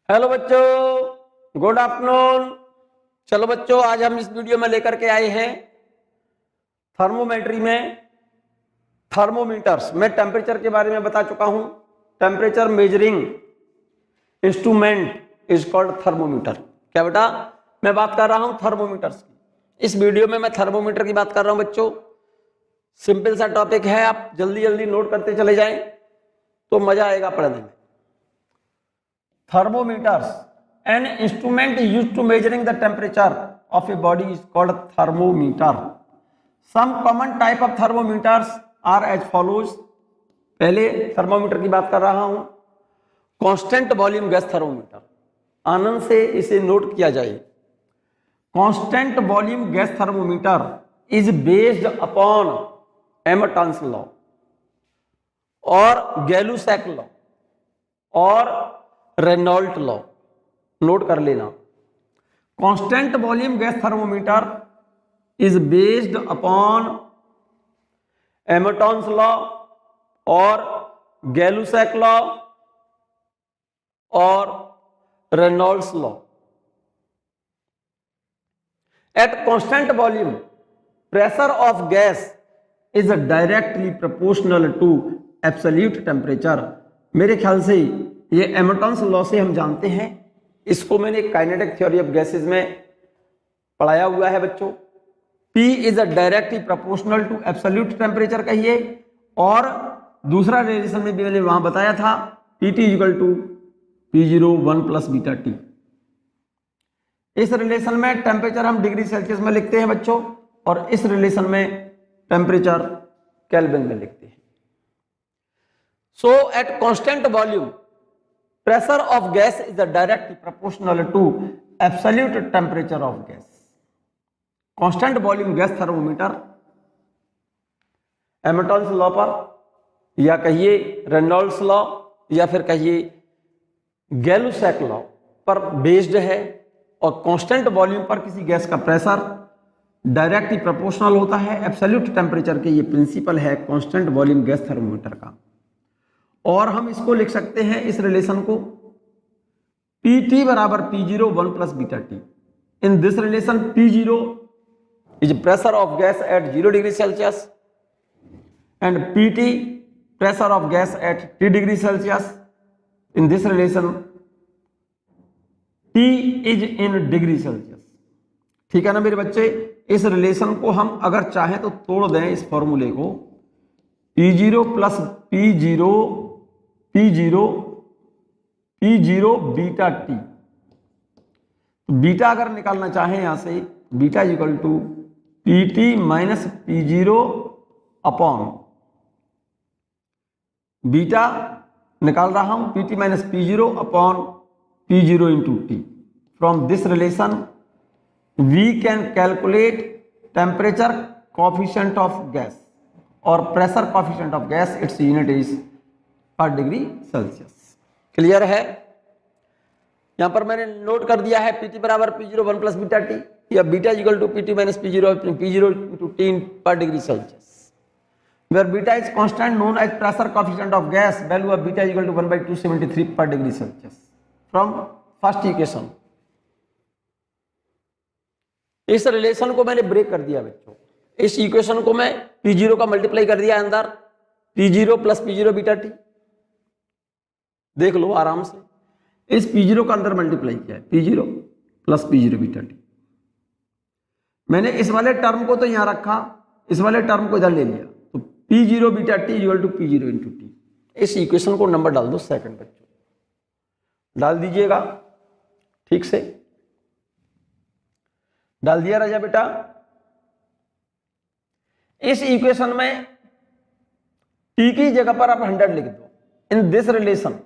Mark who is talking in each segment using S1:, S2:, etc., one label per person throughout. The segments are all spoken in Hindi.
S1: हेलो बच्चों, गुड आफ्टरनून। चलो बच्चों, आज हम इस वीडियो में लेकर के आए हैं थर्मोमेट्री में थर्मोमीटर्स। मैं टेम्परेचर के बारे में बता चुका हूं। Temperature measuring instrument is called thermometer. क्या बेटा, मैं बात कर रहा हूं थर्मोमीटर्स की। इस वीडियो में मैं थर्मोमीटर की बात कर रहा हूं बच्चों। सिंपल सा टॉपिक है, आप जल्दी जल्दी नोट करते चले जाएं तो मजा आएगा पढ़ने में। Thermometers, an instrument used to measuring the temperature of a body is called thermometer. Some common type of thermometers are as follows. पहले थर्मोमीटर की बात कर रहा हूं। कांस्टेंट वॉल्यूम गैस थर्मोमीटर, आनंद से इसे नोट किया जाए। Constant volume gas thermometer is based upon Amontons law और गैलुसैक लॉ और रेनॉल्ट लॉ। नोट कर लेना। Constant volume gas thermometer is based upon Amontons law और गैलुसैक लॉ और Reynolds law. At constant volume pressure of gas is directly proportional to absolute temperature. मेरे ख्याल से ये एमर्टन्स लॉ से हम जानते हैं। इसको मैंने काइनेटिक थ्योरी ऑफ गैसेस में पढ़ाया हुआ है बच्चों। P इज directly proportional to absolute temperature कहिए, और दूसरा रिलेशन में भी मैंने वहां बताया था PT equal to P0 1 plus beta T। इस रिलेशन में टेम्परेचर हम डिग्री सेल्सियस में लिखते हैं बच्चों, और इस रिलेशन में टेम्परेचर केल्विन में लिखते हैं। So at constant volume pressure of gas is directly proportional to absolute temperature of gas. Constant volume gas thermometer Amontons law पर, या कहिए रेनॉल्ड्स लॉ, या फिर कहिए गैलुसैक लॉ पर बेस्ड है, और कांस्टेंट वॉल्यूम पर किसी गैस का प्रेशर डायरेक्टली प्रोपोर्शनल होता है एब्सोल्यूट टेम्परेचर के। ये प्रिंसिपल है कांस्टेंट वॉल्यूम गैस थर्मोमीटर का। और हम इसको लिख सकते हैं, इस रिलेशन को, PT बराबर P0 1 plus beta T। In this relation P0 is pressure of gas eight 0 degree Celsius and PT pressure of gas eight T degree Celsius. In this relation T is in degree Celsius. ठीक है ना मेरे बच्चे। इस रिलेशन को हम अगर चाहें तो तोड़ दें, इस फॉर्मूले को, P0 plus P0 beta T। Beta अगर निकालना चाहें यहां से, beta equal to PT minus P0 upon, beta निकाल रहा हूं PT minus P0 upon P0 into T। From this relation we can calculate temperature coefficient of gas और pressure coefficient of gas. It's unit is per degree Celsius. Clear है। यहां पर मैंने नोट कर दिया है PT बराबर P0 1 प्लस बीटा T, या beta equal to PT minus P0 into T per degree Celsius, where beta is constant known as pressure coefficient of gas. Value of beta equal to 1/273 per degree Celsius from first equation. इस रिलेशन को मैंने ब्रेक कर दिया बच्चों। इस इक्वेशन को मैं P0 का मल्टीप्लाई कर दिया अंदर, P0 plus P0 beta T। देख लो आराम से, इस P0 का अंदर मल्टीप्लाई किया है, P0 plus P0 beta T। मैंने इस वाले टर्म को तो यहां रखा, इस वाले टर्म को इधर ले लिया, तो P0 beta T equal to P0 into T। इस इक्वेशन को नंबर डाल दो सेकंड बच्चों, डाल दीजिएगा ठीक से। डाल दिया राजा बेटा। इस इक्वेशन में T की जगह पर आप 100 लिख दो। In this relation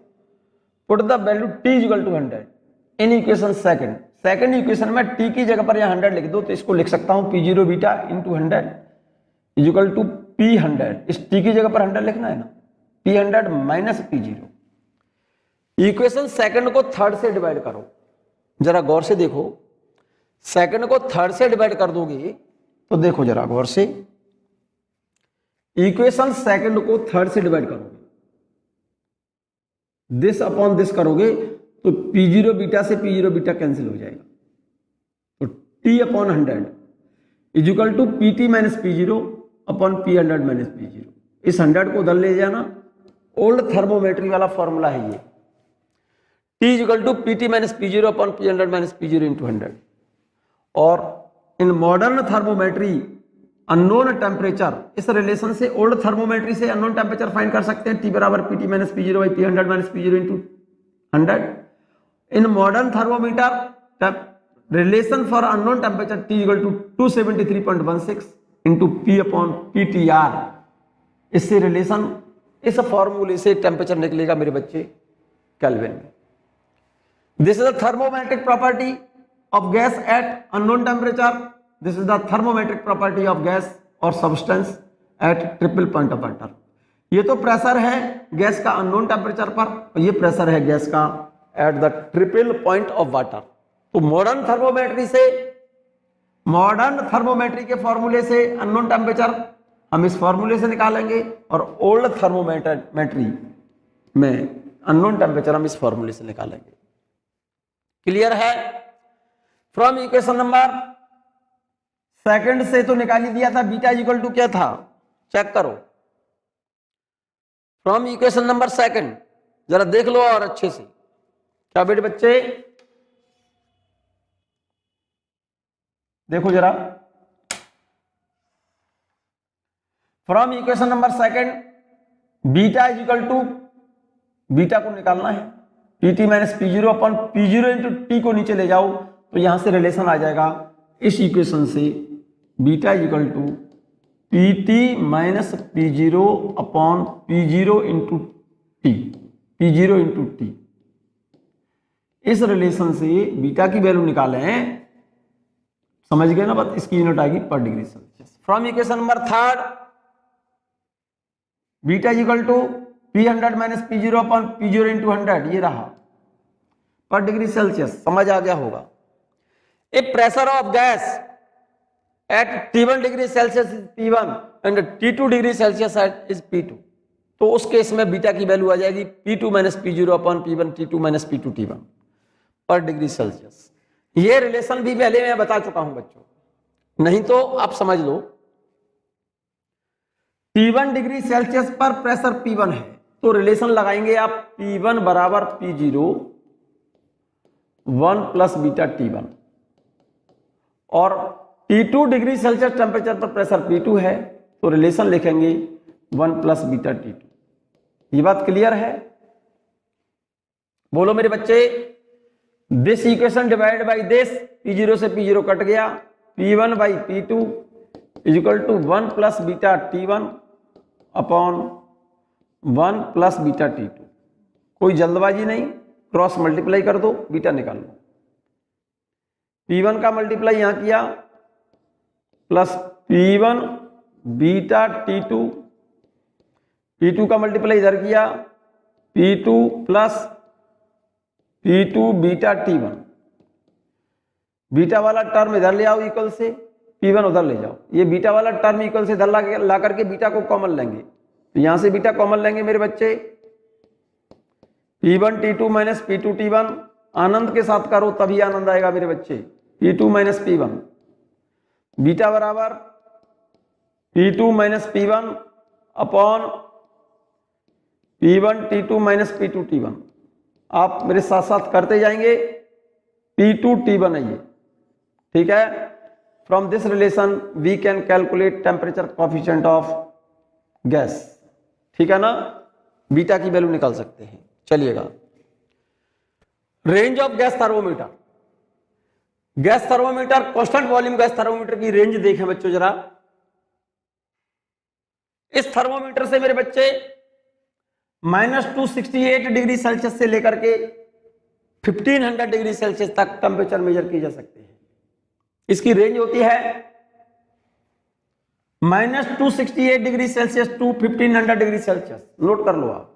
S1: put the value T equal to 100 in equation second. Second equation में T की जगह पर यहां 100 लिख दो, तो इसको लिख सकता हूं P0 beta into 100 equal to P100। इस T की जगह पर 100 लिखना है ना, P100 minus P0। Equation second को थर्ड से डिवाइड करो, जरा गौर से देखो। सेकंड को थर्ड से डिवाइड कर दोगे तो देखो जरा गौर से, इक्वेशन सेकंड को थर्ड से डिवाइड करोगे, दिस अपॉन दिस करोगे तो P0 बीटा से P0 बीटा कैंसिल हो जाएगा, तो T/100 is equal to PT minus P0 upon P100 minus P0। इस 100 को उधर ले जाना, ओल्ड थर्मोमेट्री वाला फॉर्मूला है ये, T is equal to PT minus P0 upon P100 minus P0 into 100। और in modern thermometry unknown temperature, इस रिलेशन से ओल्ड थर्मोमेट्री से अननोन टेम्परेचर फाइंड कर सकते हैं, T बराबर PT minus P0 by P100 minus P0 into 100। In modern thermometer relation for unknown temperature T equal to 273.16 into P upon PTR। इससे रिलेशन, इस फॉर्मूले से टेम्परेचर निकलेगा मेरे बच्चे केल्विन में। This is the thermometric property of gas at unknown temperature. This is the thermometric property of gas और substance at triple point of water. ये तो प्रेशर है गैस का अननोन टेम्परेचर पर, और ये प्रेशर है गैस का at the triple point of water. तो मॉडर्न थर्मोमेट्री के फॉर्मूले से अननोन टेम्परेचर हम इस फॉर्मूले से निकालेंगे, और ओल्ड थर्मोमेट्री में अननोन टेम्परेचर हम इस फॉर्मूले से निकालेंगे। क्लियर है? फ्रॉम इक्वेशन नंबर सेकंड से तो निकाल ही दिया था, बीटा इक्वल टू क्या था, चेक करो। फ्रॉम इक्वेशन नंबर सेकंड जरा देख लो और अच्छे से, क्या बेटे बच्चे देखो जरा। From equation number second beta is equal to, beta को निकालना है PT minus P0 upon P0 into T को नीचे ले जाओ तो यहां से रिलेशन आ जाएगा इस इक्वेशन से, beta is equal to PT minus P0 upon P0 into T, P0 into T। इस रिलेशन से बीटा की वैल्यू निकालें, समझ गए ना बात, इसकी यूनिट आएगी per degree Celsius. From equation number third beta is equal to P100 minus P0 upon P0 into 100, ये रहा पर डिग्री सेल्सियस। समझ आ गया होगा। A pressure of gas at T1 degree Celsius is P1 and T2 degree Celsius is P2, तो उस केस में बीटा की वैल्यू आ जाएगी P2 minus P0 upon P1 T2 minus P2 T1 पर डिग्री सेल्सियस। ये रिलेशन भी पहले मैं बता चुका हूं बच्चों, नहीं तो आप समझ लो। T1 डिग्री सेल्सियस पर प्रेशर P1 है, तो रिलेशन लगाएंगे आप P1 बराबर P0 1 प्लस बीटा T1, और T2 डिग्री सेल्सियस टेम्परेचर पर प्रेशर P2 है, तो रिलेशन लिखेंगे 1 प्लस बीटा T2। ये बात क्लियर है? बोलो मेरे बच्चे। This equation divide by this, P0 से P0 कट गया, P1 by P2 is equal to 1 plus beta T1 upon 1 plus beta T2। कोई जल्दबाजी नहीं, क्रॉस मल्टीप्लाई कर दो, बीटा निकाल लो। P1 का मल्टीप्लाई यहां किया plus P1 beta T2, P2 का मल्टीप्लाई इधर किया P2 plus P2 beta T1। Beta वाला टर्म इधर ले आओ इक्वल से, P1 उधर ले जाओ, ये बीटा वाला टर्म इक्वल से इधर ला करके बीटा को कॉमन लेंगे, तो यहां से बीटा कॉमन लेंगे मेरे बच्चे। P1 T2 minus P2 T1, आनंद के साथ करो तभी आनंद आएगा मेरे बच्चे। P2 माइनस P1, बीटा बराबर P2 minus P1 upon P1 T2 minus P2 T1। आप मेरे साथ साथ करते जाएंगे, P2 T1 है ये, ठीक है। From this relation we can calculate temperature coefficient of gas, ठीक है ना, बीटा की वैल्यू निकाल सकते हैं। चलिएगा, range of gas thermometer. Gas thermometer, constant volume gas thermometer की रेंज देखें बच्चों जरा। इस थर्मोमीटर से मेरे बच्चे -268 डिग्री सेल्सियस से लेकर के 1500 डिग्री सेल्सियस तक टेम्परेचर मेजर किए जा सकते हैं। इसकी रेंज होती है -268 degree Celsius to 1500 degree Celsius. Note कर लो आप।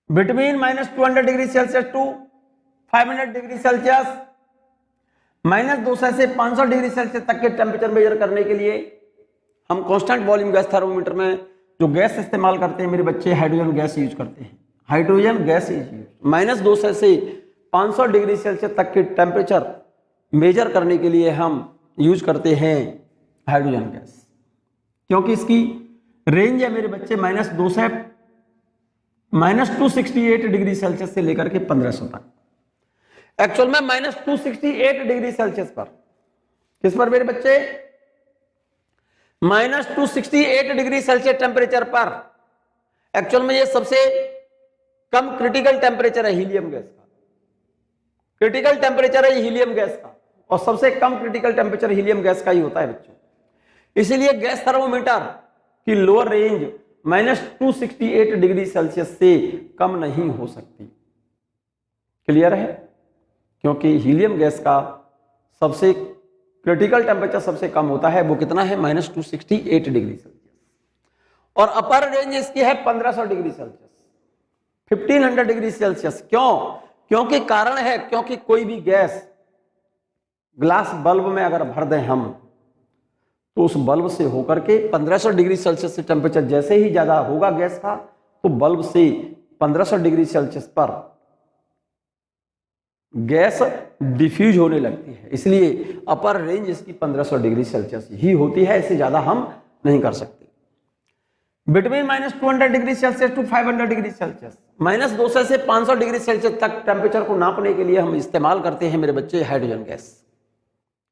S1: Between -200 degree Celsius to 500 degree Celsius, -200 से 500 डिग्री सेल्सियस तक के टेम्परेचर मेजर करने के लिए हम कांस्टेंट वॉल्यूम गैस थर्मोमीटर में जो गैस इस्तेमाल करते हैं मेरे बच्चे, हाइड्रोजन गैस यूज करते हैं। Hydrogen gas is used. -200 से 500 डिग्री सेल्सियस तक के टेम्परेचर मेजर करने के लिए हम यूज करते हैं हाइड्रोजन गैस, क्योंकि इसकी रेंज है मेरे बच्चे -2 से -268 डिग्री सेल्सियस से लेकर के 1500 तक। एक्चुअल में -268 डिग्री सेल्सियस पर, किस पर मेरे बच्चे, -268 डिग्री सेल्सियस टेम्परेचर पर एक्चुअल में ये सबसे कम क्रिटिकल टेम्परेचर है हीलियम गैस का। क्रिटिकल टेम्परेचर है हीलियम गैस का, और सबसे कम क्रिटिकल टेम्परेचर हीलियम गैस का ही होता है बच्चों। इसीलिए गैस थर्मोमीटर की लोअर रेंज -268 डिग्री सेल्सियस से कम नहीं हो सकती। क्लियर है? क्योंकि हीलियम गैस का सबसे क्रिटिकल टेम्परेचर सबसे कम होता है, वो कितना है, -268 डिग्री सेल्सियस, और अपर रेंज इसकी है 1500 डिग्री सेल्सियस, 1500 डिग्री सेल्सियस। क्यों? क्योंकि कारण है, क्योंकि कोई भी गैस ग्लास बल्ब में अगर भर दें हम, तो उस बल्ब से होकर के 1500 डिग्री सेल्सियस से टेम्परेचर जैसे ही ज्यादा होगा गैस का, तो बल्ब से 1500 डिग्री सेल्सियस पर गैस डिफ्यूज होने लगती है। इसलिए अपर रेंज इसकी 1500 डिग्री सेल्सियस ही होती है, इससे ज्यादा हम नहीं कर सकते। Between -200 degree Celsius to 500 degree Celsius, -200 से 500 डिग्री सेल्सियस तक टेम्परेचर को नापने के लिए हम इस्तेमाल करते हैं मेरे बच्चे हाइड्रोजन गैस।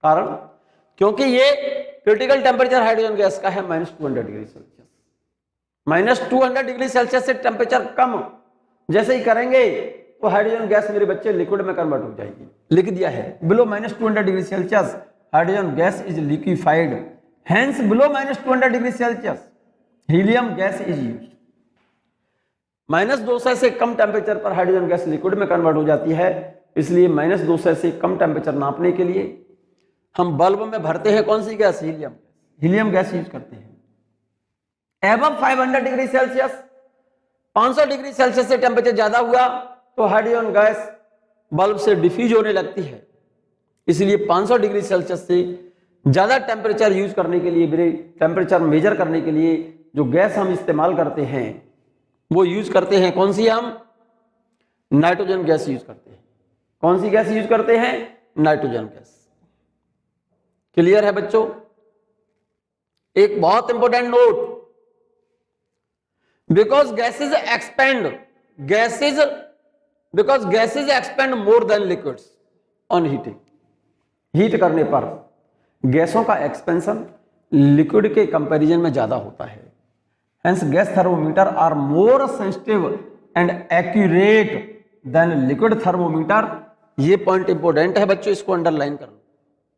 S1: कारण, क्योंकि ये क्रिटिकल टेम्परेचर हाइड्रोजन गैस का है -200 डिग्री सेल्सियस। -200 डिग्री सेल्सियस से टेम्परेचर कम जैसे ही करेंगे तो हाइड्रोजन गैस मेरे बच्चे लिक्विड में कन्वर्ट हो जाएगी। लिख दिया है, below -200 degree Celsius hydrogen gas is liquefied, hence below -200 degree Celsius helium gas is used. -200 से कम टेम्परेचर पर हाइड्रोजन गैस लिक्विड में कन्वर्ट हो जाती है, इसलिए -200 से कम टेम्परेचर नापने के लिए हम बल्ब में भरते हैं कौन सी गैस, हीलियम गैस यूज करते हैं। Above 500 degree Celsius, 500 degree Celsius से टेम्परेचर ज्यादा हुआ तो हाइड्रोजन गैस बल्ब से डिफ्यूज होने लगती है, इसलिए 500 डिग्री सेल्सियस से ज्यादा टेम्परेचर यूज करने के लिए, टेम्परेचर मेजर करने के लिए जो गैस हम इस्तेमाल करते हैं वो यूज करते हैं कौन सी, हम नाइट्रोजन गैस यूज करते हैं। कौन सी गैस यूज करते हैं, नाइट्रोजन गैस। क्लियर है बच्चों? एक बहुत important note, because gases expand more than liquids on heating. Heat करने पर गैसों का एक्सपेंशन लिक्विड के कंपैरिजन में ज्यादा होता है। Hence gas thermometer are more sensitive and accurate than liquid thermometer. ये पॉइंट इंपॉर्टेंट है बच्चों, इसको अंडरलाइन कर लो,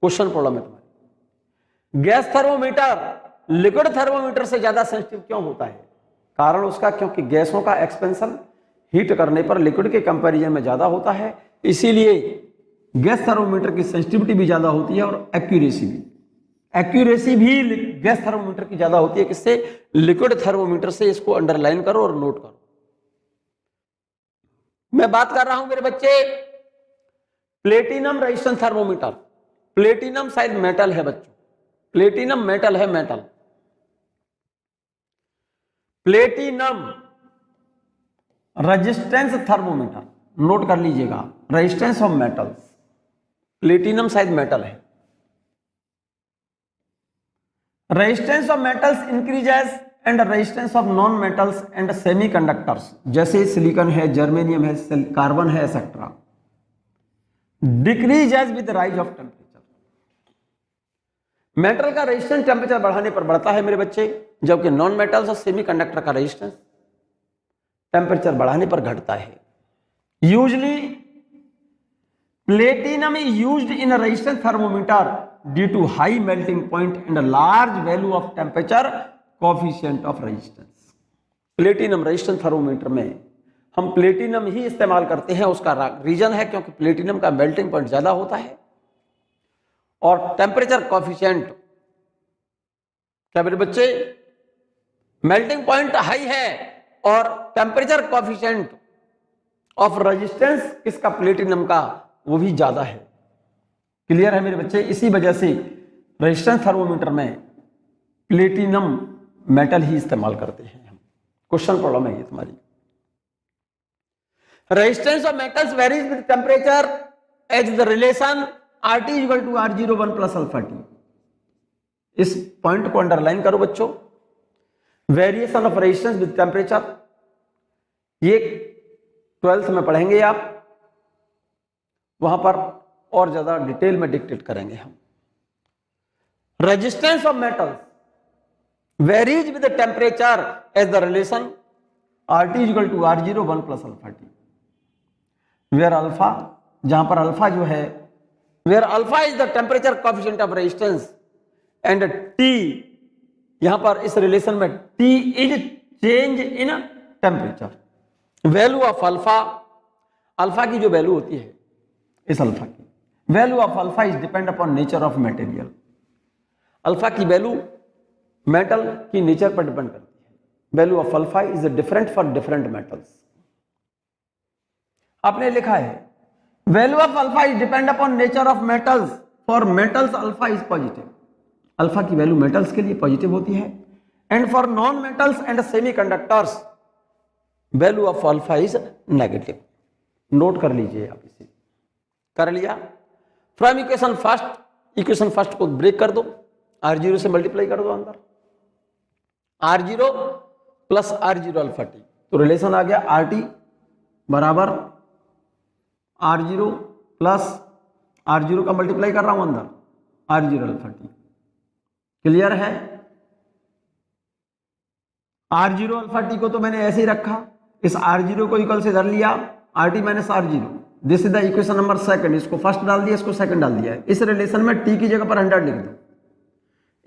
S1: क्वेश्चन प्रॉब्लम है तुम्हारे। गैस थर्मोमीटर लिक्विड थर्मोमीटर से ज्यादा सेंसिटिव क्यों होता है? कारण उसका, क्योंकि गैसों का एक्सपेंशन हीट करने पर लिक्विड के कंपैरिजन में ज्यादा होता है, इसीलिए गैस थर्मोमीटर की सेंसिटिविटी भी ज्यादा होती है और एक्यूरेसी भी गैस थर्मोमीटर की ज्यादा होती है। किससे? लिक्विड थर्मोमीटर से। इसको अंडरलाइन करो और नोट करो। मैं बात कर रहा हूं मेरे बच्चे प्लेटिनम रेजिस्टेंस थर्मोमीटर। प्लेटिनम शायद मेटल है बच्चों, प्लेटिनम मेटल है, metal. Platinum resistance thermometer, note कर लीजिएगा, रेजिस्टेंस ऑफ मेटल्स। प्लेटिनम शायद मेटल है। Resistance of metals increases and resistance of non metals and semiconductors, जैसे सिलिकॉन है, जर्मेनियम है, कार्बन है, etcetera, decreases with rise of temperature. Metal का रेजिस्टेंस टेम्परेचर बढ़ाने पर बढ़ता है मेरे बच्चे, जबकि नॉन मेटल्स और सेमीकंडक्टर का रेजिस्टेंस टेम्परेचर बढ़ाने पर घटता है। Usually platinum is used in resistance thermometer due to high melting point and large value of temperature coefficient of resistance. Platinum resistance thermometer में हम प्लेटिनम ही इस्तेमाल करते हैं। उसका रीजन है क्योंकि प्लेटिनम का मेल्टिंग पॉइंट ज्यादा होता है और टेम्परेचर कोएफिशिएंट, क्या मेरे बच्चे, मेल्टिंग पॉइंट हाई है और टेम्परेचर कोएफिशिएंट ऑफ रेजिस्टेंस किसका, प्लेटिनम का, वो भी ज्यादा है। क्लियर है मेरे बच्चे? इसी वजह से रेजिस्टेंस थर्मोमीटर में प्लेटिनम मेटल ही इस्तेमाल करते हैं हम। क्वेश्चन प्रॉब्लम है ये तुम्हारी। Resistance of metals varies with temperature as the relation RT equal to R01 plus alpha T. इस पॉइंट को अंडरलाइन करो बच्चों। Variation of resistance with temperature, ये 12th में पढ़ेंगे आप, वहां पर और ज्यादा डिटेल में डिक्टेट करेंगे हम। Resistance of metals varies with temperature as the relation RT equal to R01 plus alpha T, where alpha, जहां पर अल्फा जो है, where alpha is the temperature coefficient of resistance and T, यहां पर इस रिलेशन में T is change in temperature. Value of alpha, alpha की जो वैल्यू होती है, इस अल्फा की value of alpha is depend upon nature of material. Alpha की वैल्यू मेटल की नेचर पर डिपेंड करती है। Value of alpha is different for different metals. आपने लिखा है value of alpha is depend upon nature of metals, for metals alpha is positive. Alpha की वैल्यू मेटल्स के लिए पॉजिटिव होती है, and for non metals and semiconductors value of alpha is negative. Note कर लीजिए आप इसे। कर लिया? फ्रॉम इक्वेशन फर्स्ट को ब्रेक कर दो, R0 से मल्टीप्लाई कर दो अंदर, R0 plus R0 alpha T, तो रिलेशन आ गया RT बराबर R0 प्लस R0 का मल्टीप्लाई कर रहा हूं अंदर R0 अल्फा टी। क्लियर है? R0 अल्फा टी को तो मैंने ऐसे ही रखा, इस R0 को इक्वल से धर लिया RT minus R0, this is the equation number second. इसको फर्स्ट डाल दिया, इसको सेकंड डाल दिया है। इस रिलेशन में T की जगह पर 100 लिख दो।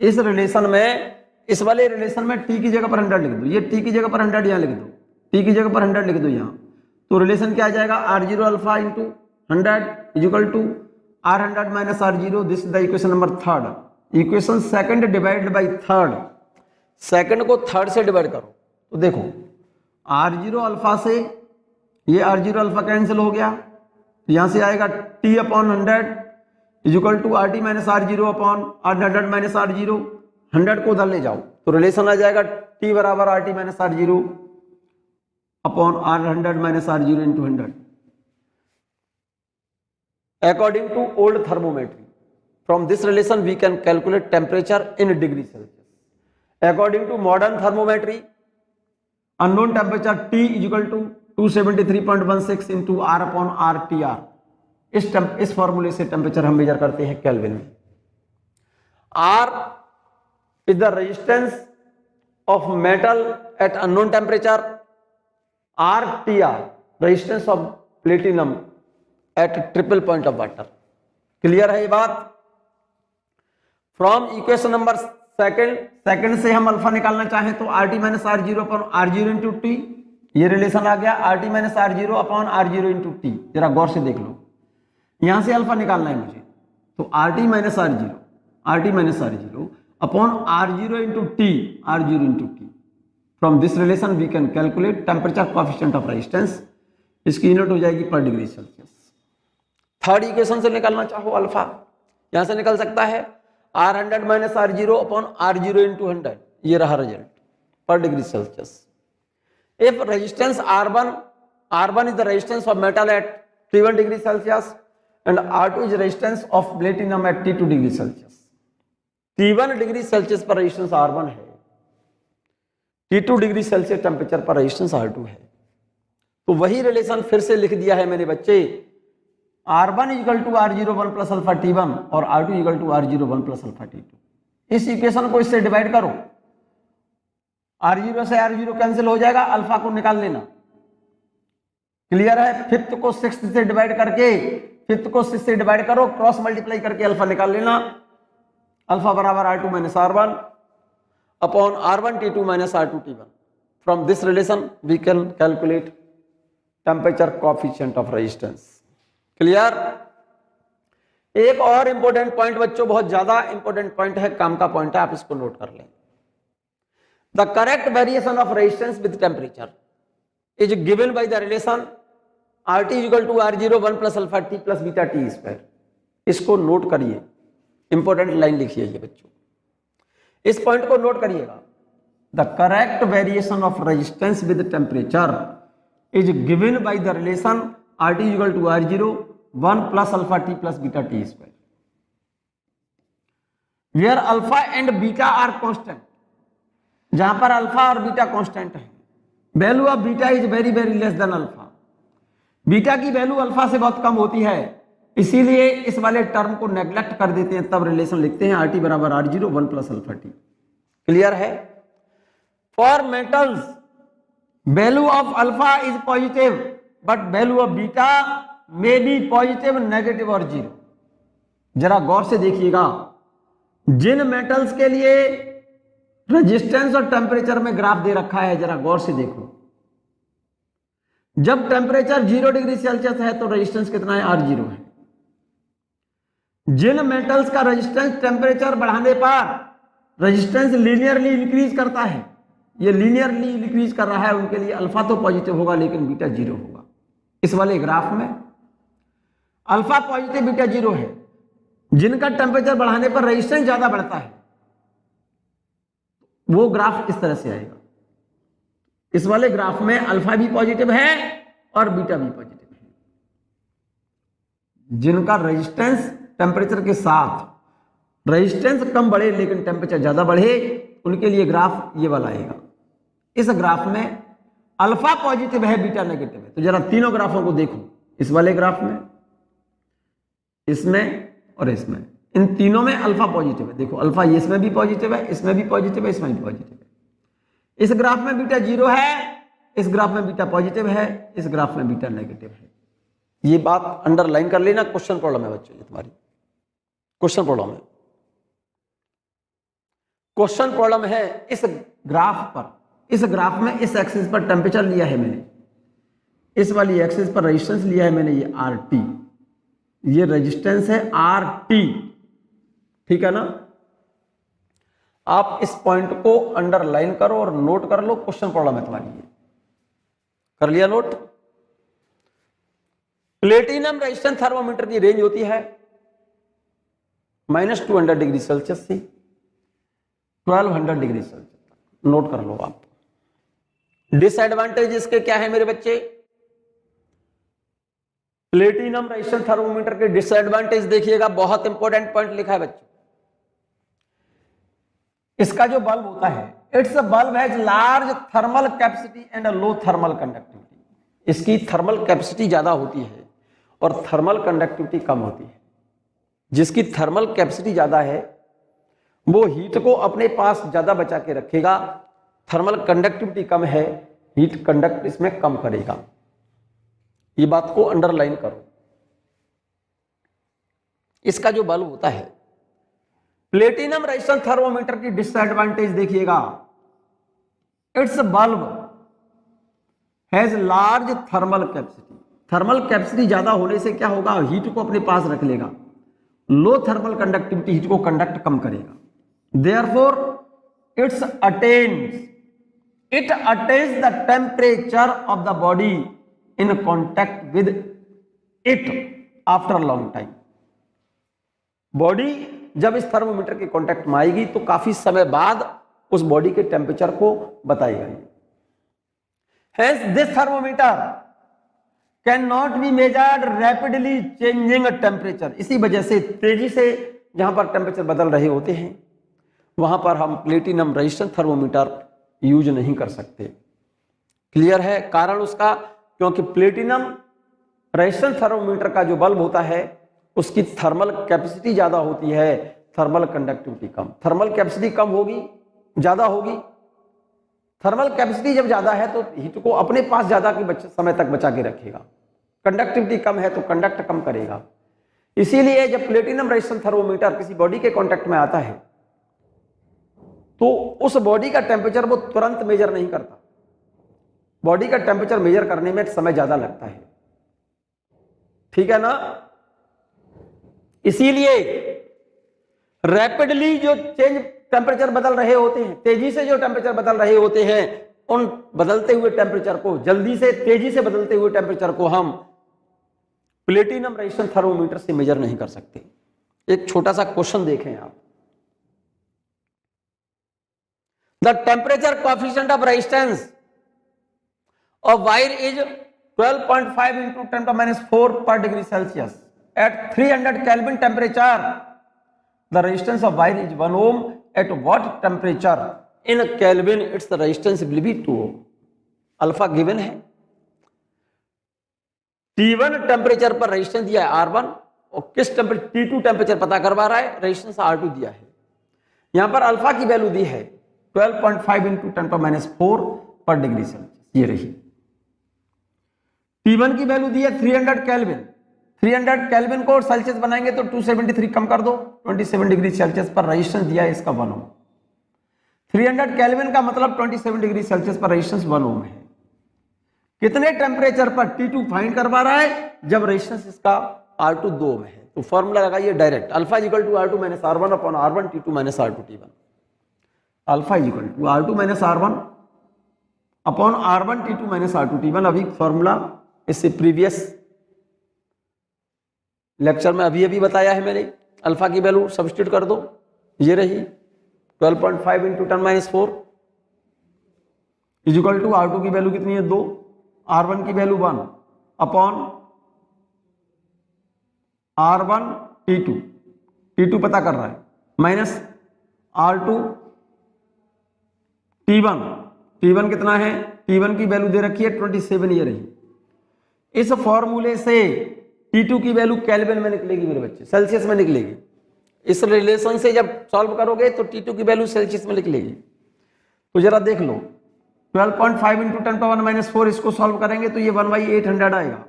S1: इस रिलेशन में, इस वाले रिलेशन में T की जगह पर 100 लिख दो। ये T की जगह पर 100 यहां लिख दो, T की जगह पर 100 लिख दो यहां। तो रिलेशन क्या आ जाएगा? R0 alpha into 100 is equal to R100 minus R0। This is the equation number third. Equation second divided by third, second को थर्ड से डिवाइड करो तो देखो R0 अल्फा से ये R0 अल्फा कैंसिल हो गया, यहां से आएगा T upon 100 is equal to RT minus R0 upon R100 minus R0। 100 को उधर ले जाओ तो रिलेशन आ जाएगा T बराबर RT minus R0 upon R100 minus R0 into 100। According to old thermometry, from this relation we can calculate temperature in degree Celsius. According to modern thermometry, unknown temperature T is equal to 273.16 into R upon RTR। इस फॉर्मूले से टेम्परेचर हम मेजर करते हैं केल्विन में। R is the resistance of metal at unknown temperature, RTR resistance of platinum at triple point of water. Clear है ये बात? फ्रॉम इक्वेशन नंबर सेकंड से हम अल्फा निकालना चाहें तो RT minus R0 upon R0 into T, ये रिलेशन आ गया RT minus R0 upon R0 into T. जरा गौर से देख लो, यहां से अल्फा निकालना है मुझे, तो RT minus R0 upon R0 into T, R0 into T. From this relation we can calculate temperature coefficient of resistance. इसकी यूनिट हो जाएगी पर डिग्री सेल्सियस। थर्ड इक्वेशन से निकालना चाहो अल्फा, यहां से निकल सकता है R100 minus R0 upon R0 into 100, ये रहा रिजल्ट पर degree Celsius. If resistance R1 is the resistance of metal at T1 degree Celsius and R2 is resistance of platinum at T2 degree Celsius. T1 degree Celsius पर रेजिस्टेंस R1 है, T2 डिग्री सेल्सियस टेम्परेचर पर रेजिस्टेंस R2 है। तो वही रिलेशन फिर से लिख दिया है मैंने बच्चे, R1 equal to R01 plus alpha T1 और R2 equal to R01 plus alpha T2। इस इक्वेशन को इससे डिवाइड करो, R0 से R0 कैंसिल हो जाएगा, अल्फा को निकाल लेना। क्लियर है? फिफ्थ को सिक्स्थ से डिवाइड करके, फिफ्थ को सिक्स्थ से डिवाइड करो, क्रॉस मल्टीप्लाई करके अल्फा निकाल लेना। अल्फा बराबर R2 minus R1 upon R1 T2 minus R2 T1। From this relation we can calculate temperature coefficient of resistance. Clear? एक और इंपॉर्टेंट पॉइंट बच्चों, बहुत ज्यादा इंपॉर्टेंट पॉइंट है, काम का पॉइंट है, आप इसको नोट कर लें। The correct variation of resistance with temperature is given by the relation RT is equal to R01 plus alpha T plus beta T square। इसको नोट करिए, इंपॉर्टेंट लाइन लिखिए ये बच्चों, इस पॉइंट को नोट करिएगा। The correct variation of resistance with temperature is given by the relation RT is equal to R0 1 plus alpha t plus beta t square, where alpha and beta are constant, जहां पर अल्फा और बीटा कांस्टेंट है, value of beta is very very less than alpha, beta की वैल्यू अल्फा से बहुत कम होती है, इसीलिए इस वाले टर्म को नेग्लेक्ट कर देते हैं, तब रिलेशन लिखते हैं RT बराबर R0 1 plus alpha T. Clear है? For metals value of alpha is positive but value of beta may be positive, negative और जीरो। जरा गौर से देखिएगा, जिन मेटल्स के लिए रेजिस्टेंस और टेम्परेचर में ग्राफ दे रखा है, जरा गौर से देखो, जब टेम्परेचर 0 डिग्री सेल्सियस है तो रेजिस्टेंस कितना है? R0 है। जिन मेटल्स का रेजिस्टेंस टेम्परेचर बढ़ाने पर रेजिस्टेंस लीनियरली इंक्रीज करता है, ये लीनियरली इंक्रीज कर रहा है, उनके लिए अल्फा तो पॉजिटिव होगा लेकिन बीटा 0 होगा। इस वाले ग्राफ में अल्फा पॉजिटिव बीटा 0 है, जिनका टेम्परेचर बढ़ाने पर रेजिस्टेंस ज्यादा बढ़ता है वो ग्राफ इस तरह से आएगा। इस वाले ग्राफ में अल्फा भी पॉजिटिव है और बीटा भी पॉजिटिव है। जिनका रेजिस्टेंस टेम्परेचर के साथ रेजिस्टेंस कम बढ़े लेकिन टेम्परेचर ज्यादा बढ़े, उनके लिए ग्राफ ये वाला आएगा। इस ग्राफ में अल्फा पॉजिटिव है, बीटा नेगेटिव है। तो जरा तीनों ग्राफों को देखो, इस वाले ग्राफ में, इसमें और इसमें, इन तीनों में अल्फा पॉजिटिव है। देखो अल्फा इसमें भी पॉजिटिव है, इसमें भी पॉजिटिव है, इसमें भी पॉजिटिव है। इस ग्राफ में बीटा 0 है, इस ग्राफ में बीटा पॉजिटिव है, इस ग्राफ में बीटा नेगेटिव है। ये बात अंडरलाइन कर लेना, क्वेश्चन प्रॉब्लम है बच्चों, ये तुम्हारी क्वेश्चन प्रॉब्लम है। क्वेश्चन प्रॉब्लम है इस ग्राफ पर, इस ग्राफ में इस एक्सिस पर टेम्परेचर लिया है मैंने, इस वाली एक्सिस पर रेजिस्टेंस लिया है मैंने, ये RT, ये रेजिस्टेंस है RT, ठीक है ना। आप इस पॉइंट को अंडरलाइन करो और नोट कर लो, क्वेश्चन प्रॉब्लम है तुम्हारी ये। कर लिया नोट? प्लेटिनम रेजिस्टेंस थर्मोमीटर की रेंज होती है -200 डिग्री सेल्सियस से 1200 डिग्री सेल्सियस। नोट कर लो आप। डिसएडवांटेज इसके क्या है मेरे बच्चे? प्लेटिनम रेजिस्टेंस थर्मोमीटर के डिसएडवांटेज देखिएगा, बहुत इंपॉर्टेंट पॉइंट लिखा है बच्चों। इसका जो बल्ब होता है, it's a bulb has large thermal capacity and a low thermal conductivity. इसकी थर्मल कैपेसिटी ज्यादा होती है और थर्मल कंडक्टिविटी कम होती है। जिसकी थर्मल कैपेसिटी ज्यादा है वो हीट को अपने पास ज्यादा बचा के रखेगा, थर्मल कंडक्टिविटी कम है, हीट कंडक्ट इसमें कम करेगा। ये बात को अंडरलाइन करो। इसका जो बल्ब होता है, प्लेटिनम रेजिस्टेंस थर्मोमीटर की डिसएडवांटेज देखिएगा, it's bulb has large thermal capacity. Thermal capacity ज्यादा होने से क्या होगा? हीट को अपने पास रख लेगा। लो थर्मल कंडक्टिविटी हीट को कंडक्ट कम करेगा। Therefore it attains the temperature of the body in contact with it after a long time। Body जब इस थर्मोमीटर के कांटेक्ट में आएगी तो काफी समय बाद उस बॉडी के टेम्परेचर को बताएगा। Hence this thermometer cannot be measured rapidly changing temperature। इसी वजह से तेजी से जहां पर टेम्परेचर बदल रहे होते हैं वहां पर हम प्लेटिनम रेजिस्टेंस थर्मोमीटर यूज नहीं कर सकते। क्लियर है? कारण उसका, क्योंकि प्लेटिनम रेजिस्टेंस थर्मोमीटर का जो बल्ब होता है उसकी थर्मल कैपेसिटी ज्यादा होती है, थर्मल कंडक्टिविटी कम। थर्मल कैपेसिटी कम होगी, ज्यादा होगी। थर्मल कैपेसिटी जब ज्यादा है तो हीट को अपने पास ज्यादा के समय तक बचा के रखेगा। कंडक्टिविटी कम है तो कंडक्ट कम करेगा। इसीलिए जब प्लेटिनम रेजिस्टेंस थर्मोमीटर किसी बॉडी के कांटेक्ट में आता है तो उस बॉडी का टेम्परेचर वो तुरंत मेजर नहीं करता। बॉडी का टेम्परेचर मेजर करने में समय ज्यादा लगता है, ठीक है ना। इसीलिए रैपिडली जो चेंज टेम्परेचर बदल रहे होते हैं, तेजी से जो टेम्परेचर बदल रहे होते हैं, उन बदलते हुए टेम्परेचर को, जल्दी से तेजी से बदलते हुए टेम्परेचर को हम प्लेटिनम रेजिस्टेंस थर्मोमीटर से मेजर नहीं कर सकते। एक छोटा सा क्वेश्चन देखें आप। The temperature coefficient of resistance of wire is 12.5 into 10 to the minus 4 per degree Celsius. At 300 Kelvin temperature, the resistance of wire is 1 ohm. At what temperature? In Kelvin, its the resistance will be 2 ohm. Alpha given है, T1 टेम्परेचर पर रेजिस्टेंस दिया है R1 और किस टेम्परेचर T2 टेम्परेचर पता करवा रहा है, रेजिस्टेंस R2 दिया है। यहां पर अल्फा की वैल्यू दी है 12.5 इंटू 10 पर -4 पर डिग्री सेल्सियस, ये रही। T1 की वैल्यू दी है 300 केल्विन। 300 केल्विन को सेल्सियस बनाएंगे तो 273 कम कर दो, 27 डिग्री सेल्सियस पर रेजिस्टेंस दिया है इसका 1 ओम। 300 केल्विन का मतलब 27 डिग्री सेल्सियस पर रेजिस्टेंस 1 ओम है। कितने टेम्परेचर पर T2 फाइंड करवा रहा है, जब रेजिस्टेंस इसका R2 2 ओम है। तो फॉर्मूला लगाइए direct, alpha equal to R2 minus R1 upon R1 T2 minus R2 T1। Alpha equal to R2 minus R1 upon R1 T2 minus R2 T1। अभी फॉर्मूला इससे प्रीवियस लेक्चर में अभी बताया है मैंने। अल्फा की वैल्यू सब्स्टिट्यूट कर दो, ये रही 12.5 into 10⁻⁴ is equal to R2 की वैल्यू कितनी है 2, R1 की वैल्यू 1 अपॉन R1 T2 पता कर रहा है माइनस R2 T1 कितना है, T1 की वैल्यू दे रखी है 27, ये रही। इस फॉर्मूले से T2 की वैल्यू केल्विन में निकलेगी मेरे बच्चे, सेल्सियस में निकलेगी। इस रिलेशन से जब सॉल्व करोगे तो T2 की वैल्यू सेल्सियस में निकलेगी। तो जरा देख लो 12.5 इंटू 10⁻⁴ इसको सॉल्व करेंगे तो ये 1/800 आएगा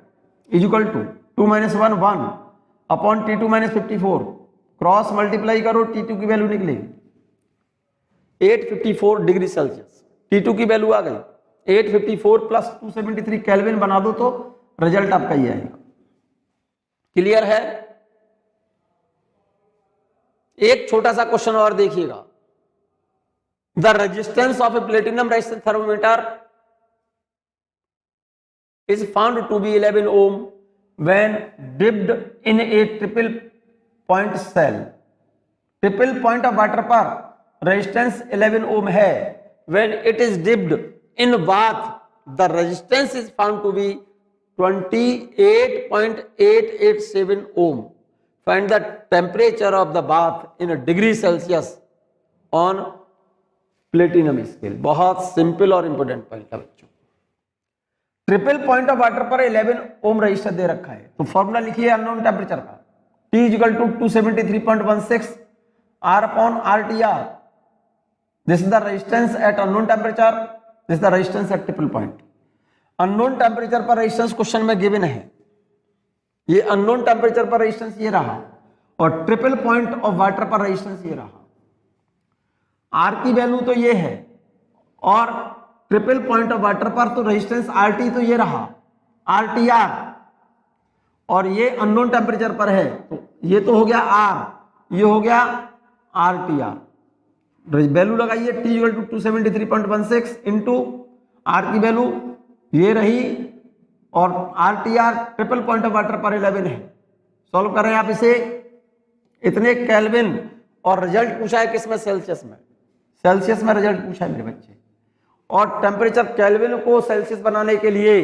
S1: is equal to 2 - 1 1 upon T2 - 54, cross multiply करो T2 की वैल्यू निकलेगी 854 डिग्री सेल्सियस। T2 की वैल्यू आ गई 854 प्लस 273 केल्विन बना दो तो रिजल्ट आपका ये आएगा। क्लियर है? एक छोटा सा क्वेश्चन और देखिएगा। The resistance of A platinum resistance thermometer is found to be 11 ohm when dipped in a triple point cell. Triple point of water पर रेजिस्टेंस 11 ओम है। when it is dipped in bath the resistance is found to be 28.887 ohm. Find the temperature of the bath in a degree Celsius on platinum scale. बहुत सिंपल और इंपोर्टेंट पॉइंट है बच्चों। ट्रिपल पॉइंट ऑफ वाटर पर 11 ओम रजिस्टर दे रखा है, तो फॉर्मूला लिखिए अननोन टेम्परेचर का, T equal to 273.16 R upon RTR। This is the resistance at unknown temperature, this is the resistance at triple point. Unknown temperature पर रेजिस्टेंस क्वेश्चन में गिवन है, ये अननोन टेम्परेचर पर रेजिस्टेंस ये रहा और ट्रिपल पॉइंट ऑफ वाटर पर रेजिस्टेंस ये रहा। R की वैल्यू तो ये है और ट्रिपल पॉइंट ऑफ वाटर पर तो रेजिस्टेंस RT तो ये रहा RTR, और ये अननोन टेम्परेचर पर है तो ये तो हो गया R, ये हो गया RTR। वैल्यू लगाइए T equal to 273.16 into R की वैल्यू ये रही और RTR triple point of water पर 11 है। सॉल्व कर रहे हैं आप इसे, इतने केल्विन, और रिजल्ट पूछा है किसमें, सेल्सियस में। सेल्सियस में रिजल्ट पूछा है मेरे बच्चे, और टेम्परेचर केल्विन को सेल्सियस बनाने के लिए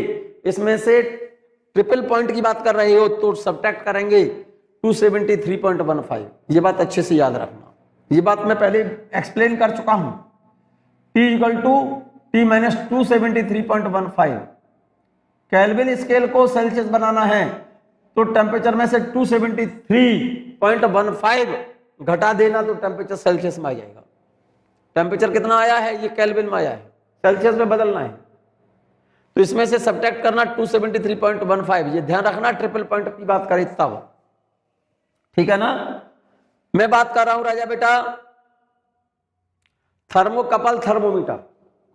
S1: इसमें से ट्रिपल पॉइंट की बात कर रहे हो तो सब्ट्रैक्ट करेंगे 273.15। ये बात अच्छे से याद रखना, ये बात मैं पहले एक्सप्लेन कर चुका हूं। T equal to T minus 273.15। Kelvin scale को सेल्सियस बनाना है तो टेम्परेचर में से 273.15 घटा देना तो टेम्परेचर सेल्सियस में आ जाएगा। टेम्परेचर कितना आया है, ये केल्विन में आया है, सेल्सियस में बदलना है तो इसमें से सब्ट्रैक्ट करना 273.15। ये ध्यान रखना, ट्रिपल पॉइंट की बात करें तब, ठीक है ना। मैं बात कर रहा हूं राजा बेटा थर्मोकपल थर्मोमीटर।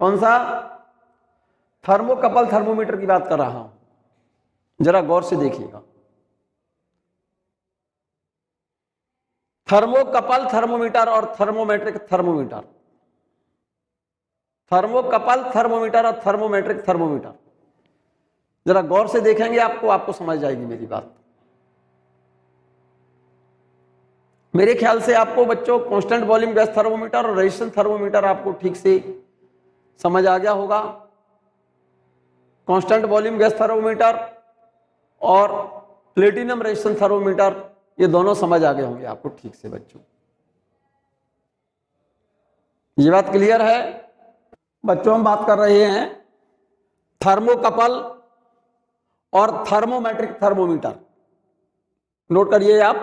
S1: कौन सा? थर्मोकपल थर्मोमीटर की बात कर रहा हूं, जरा गौर से देखिएगा। थर्मोकपल थर्मोमीटर और थर्मोमेट्रिक थर्मोमीटर, थर्मोकपल थर्मोमीटर और थर्मोमेट्रिक थर्मोमीटर, जरा गौर से देखेंगे आपको समझ जाएगी मेरी बात। मेरे ख्याल से आपको बच्चों कांस्टेंट वॉल्यूम गैस थर्मोमीटर और रेजिस्टेंस थर्मोमीटर आपको ठीक से समझ आ गया होगा। कांस्टेंट वॉल्यूम गैस थर्मोमीटर और प्लेटिनम रेजिस्टेंस थर्मोमीटर, ये दोनों समझ आ गए होंगे आपको ठीक से बच्चों। ये बात क्लियर है बच्चों? हम बात कर रहे हैं थर्मोकपल और थर्मोमेट्रिक थर्मोमीटर। नोट करिए आप,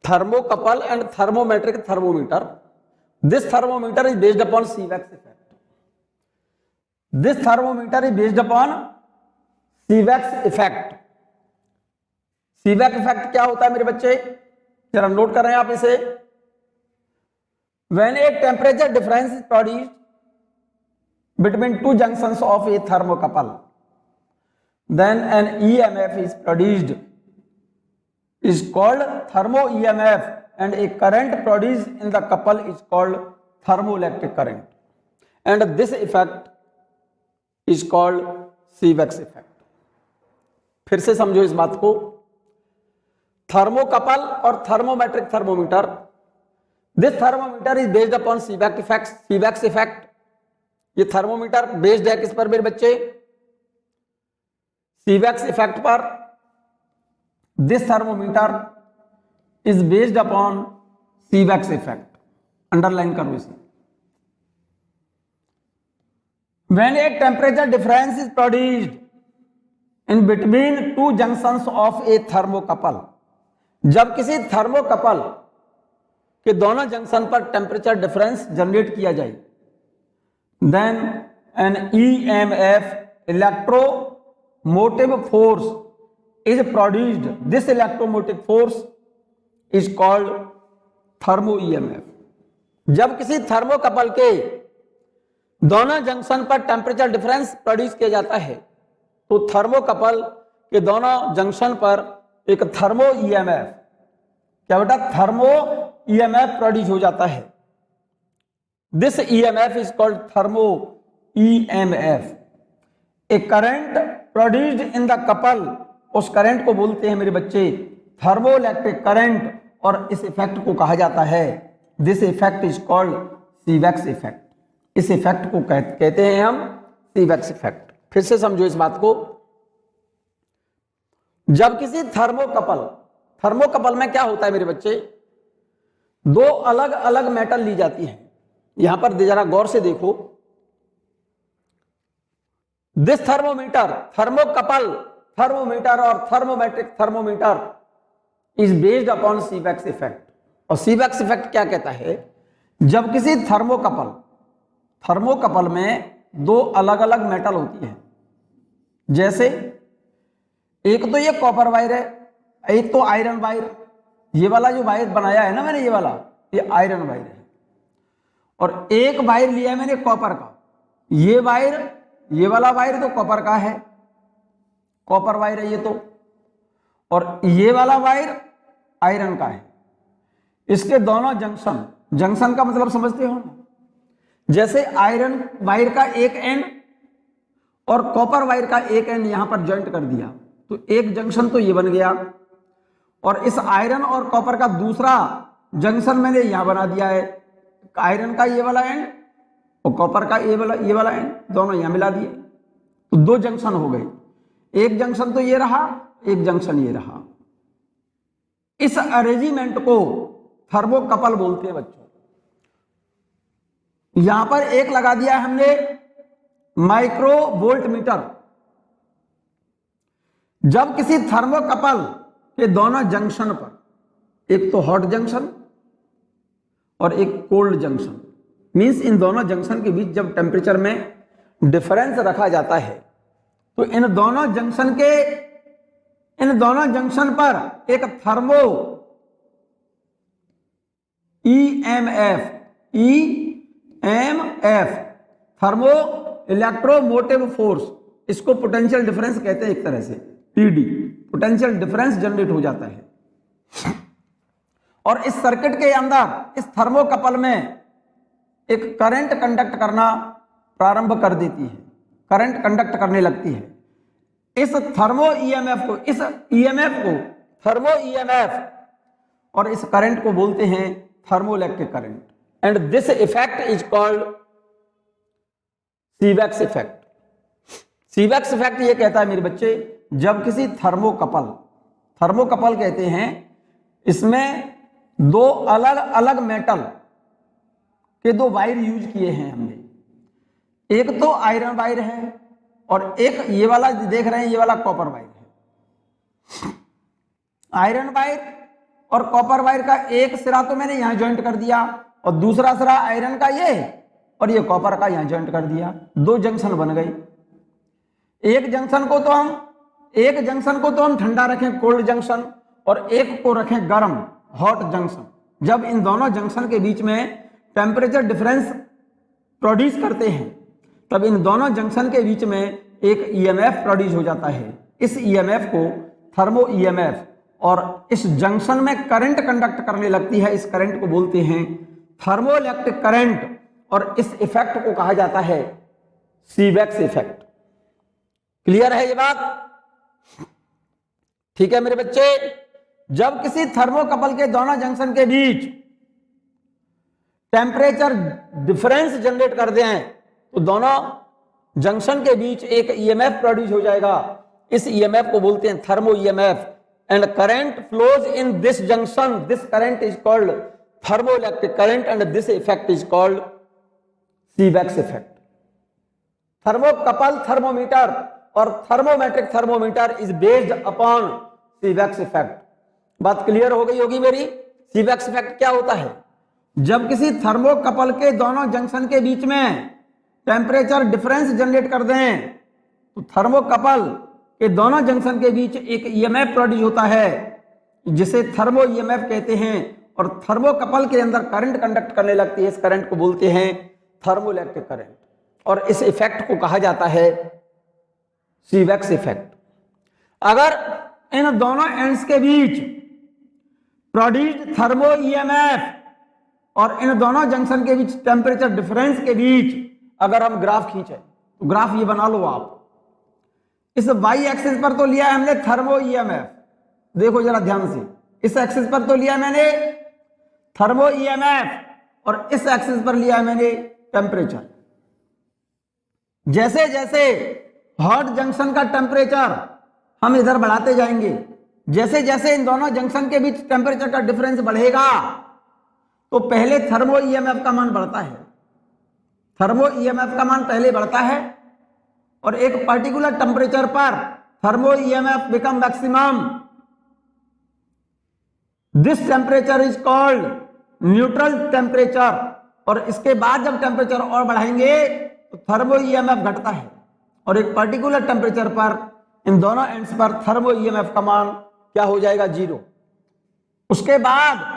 S1: thermocouple and thermometric thermometer. This thermometer is based upon Seebeck's effect. This thermometer is based upon Seebeck's effect. Seebeck's effect क्या होता है मेरे बच्चे, जरा नोट कर रहे हैं आप इसे। When a temperature difference is produced between two junctions of a thermocouple, then an EMF is produced, is called thermo EMF, and a current produced in the couple is called thermoelectric current, and this effect is called Seebeck's effect. फिर से समझो इस बात को, थर्मोकपल और thermometric thermometer. This thermometer is based upon Seebeck's effect. ये थर्मोमीटर बेस्ड है किस पर मेरे बच्चे? Seebeck's effect पर। This thermometer is based upon Seebeck's effect. Underline करो इसे। When a temperature difference is produced in between two junctions of a thermocouple, जब किसी थर्मोकपल कि दोनों जंक्शन पर टेम्परेचर डिफरेंस जनरेट किया जाए, then an EMF electromotive force is produced. This electromotive force is called thermo EMF. जब किसी थर्मोकपल के दोनों जंक्शन पर टेम्परेचर डिफरेंस प्रोड्यूस किया जाता है तो थर्मोकपल के दोनों जंक्शन पर एक थर्मो ईएमएफ, क्या बेटा, थर्मो EMF प्रोड्यूस हो जाता है। This EMF is called thermo EMF। A current produced in the couple, उस करंट को बोलते हैं मेरे बच्चे थर्मोइलेक्ट्रिक करंट, और इस इफेक्ट को कहा जाता है, this effect is called Seebeck's effect. इस इफेक्ट को कहते हैं हम सीबेक्स इफेक्ट। फिर से समझो इस बात को, जब किसी थर्मोकपल में क्या होता है मेरे बच्चे, दो अलग अलग मेटल ली जाती हैं। यहां पर जरा गौर से देखो, दिस थर्मोमीटर, थर्मोकपल थर्मोमीटर और thermometric thermometer is based upon Seebeck's effect. और सीबेक्स इफेक्ट क्या कहता है, जब किसी थर्मोकपल में दो अलग अलग मेटल होती है, जैसे एक तो ये कॉपर वायर है, एक तो आयरन वायर। ये वाला जो वायर बनाया है ना मैंने, ये वाला, ये आयरन वायर है, और एक वायर लिया है मैंने कॉपर का। ये वायर, ये वाला वायर तो कॉपर का है, कॉपर वायर है ये तो, और ये वाला वायर आयरन का है। इसके दोनों जंक्शन का मतलब समझते हो ना, जैसे आयरन वायर का एक एंड और कॉपर वायर का एक एंड यहां पर जॉइंट कर दिया तो एक जंक्शन तो ये बन गया, और इस आयरन और कॉपर का दूसरा जंक्शन मैंने यहां बना दिया है, आयरन का ये वाला एंड और कॉपर का ये वाला एंड, दोनों यहां मिला दिए तो दो जंक्शन हो गए। एक जंक्शन तो ये रहा, एक जंक्शन ये रहा। इस अरेंजमेंट को थर्मोकपल बोलते हैं बच्चों। यहां पर एक लगा दिया है हमने माइक्रो वोल्ट मीटर। जब किसी थर्मोकपल के दोनों जंक्शन पर, एक तो हॉट जंक्शन और एक कोल्ड जंक्शन, मींस इन दोनों जंक्शन के बीच जब टेम्परेचर में डिफरेंस रखा जाता है तो इन दोनों जंक्शन पर एक thermo EMF thermo electromotive force, इसको पोटेंशियल डिफरेंस कहते हैं एक तरह से, PD, पोटेंशियल डिफरेंस जनरेट हो जाता है। और इस सर्किट के अंदर इस थर्मोकपल में एक करंट कंडक्ट करना प्रारंभ कर देती है, करंट कंडक्ट करने लगती है। इस थर्मो EMF को, इस EMF को थर्मो EMF और इस करंट को बोलते हैं thermoelectric current, and this effect is called Seebeck's effect. Seebeck's effect ये कहता है मेरे बच्चे, जब किसी थर्मोकपल कहते हैं, इसमें दो अलग अलग मेटल के दो वायर यूज किए हैं हमने। एक तो आयरन वायर है और एक ये वाला देख रहे हैं, ये वाला कॉपर वायर है। आयरन वायर और कॉपर वायर का एक सिरा तो मैंने यहां ज्वाइंट कर दिया और दूसरा सिरा आयरन का ये और ये कॉपर का यहां ज्वाइंट कर दिया, दो जंक्शन बन गई। एक जंक्शन को तो हम ठंडा रखें, कोल्ड जंक्शन, और एक को रखें गर्म, हॉट जंक्शन। जब इन दोनों जंक्शन के बीच में टेम्परेचर डिफरेंस प्रोड्यूस करते हैं, तब इन दोनों जंक्शन के बीच में एक ईएमएफ प्रोड्यूस हो जाता है। इस ईएमएफ को थर्मो ईएमएफ, और इस जंक्शन में करंट कंडक्ट करने लगती है, इस करंट को बोलते हैं थर्मोइलेक्ट्रिक करंट, और इस इफेक्ट को कहा जाता है सीवेक्स इफेक्ट। क्लियर है ये बात? ठीक है मेरे बच्चे, जब किसी थर्मोकपल के दोनों जंक्शन के बीच टेम्परेचर डिफरेंस जनरेट कर दें तो दोनों जंक्शन के बीच एक ईएमएफ प्रोड्यूस हो जाएगा। इस ईएमएफ को बोलते हैं thermo EMF, and current flows in this junction, this current is called thermoelectric current and this effect is called Seebeck's effect. Thermocouple thermometer और thermometric thermometer is based upon Seebeck's effect. बात क्लियर हो गई होगी मेरी? सीवेक्स इफेक्ट क्या होता है? जब किसी थर्मोकपल के दोनों जंक्शन के बीच में टेम्परेचर डिफरेंस जनरेट कर दें तो थर्मोकपल के दोनों जंक्शन के बीच एक ईएमएफ प्रोड्यूस होता है जिसे थर्मो ईएमएफ कहते हैं, और थर्मोकपल के अंदर करंट कंडक्ट करने लगती है। इस करंट को बोलते हैं थर्मोइलेक्ट्रिक करंट, और इस इफेक्ट को कहा जाता है सीवेक्स इफेक्ट। अगर इन दोनों एंड्स के बीच प्रोड्यूस्ड थर्मो ईएमएफ और इन दोनों जंक्शन के बीच टेम्परेचर डिफरेंस के बीच अगर हम ग्राफ खींचे तो ग्राफ ये बना लो आप। इस वाई एक्सिस पर तो लिया है हमने थर्मो ईएमएफ, देखो जरा ध्यान से, इस एक्सिस पर तो लिया मैंने थर्मो ईएमएफ और इस एक्सिस पर लिया है मैंने टेम्परेचर। जैसे जैसे हॉट जंक्शन का टेम्परेचर हम इधर बढ़ाते जाएंगे, जैसे जैसे इन दोनों जंक्शन के बीच टेम्परेचर का डिफरेंस बढ़ेगा तो पहले थर्मो ईएमएफ का मान बढ़ता है। थर्मो ईएमएफ का मान पहले बढ़ता है और एक पर्टिकुलर टेम्परेचर पर thermo EMF become maximum. This temperature is called neutral temperature, और इसके बाद जब टेम्परेचर और बढ़ाएंगे तो थर्मो ईएमएफ घटता है और एक पर्टिकुलर टेम्परेचर पर इन दोनों एंड्स पर थर्मो ईएमएफ का मान क्या हो जाएगा? 0। उसके बाद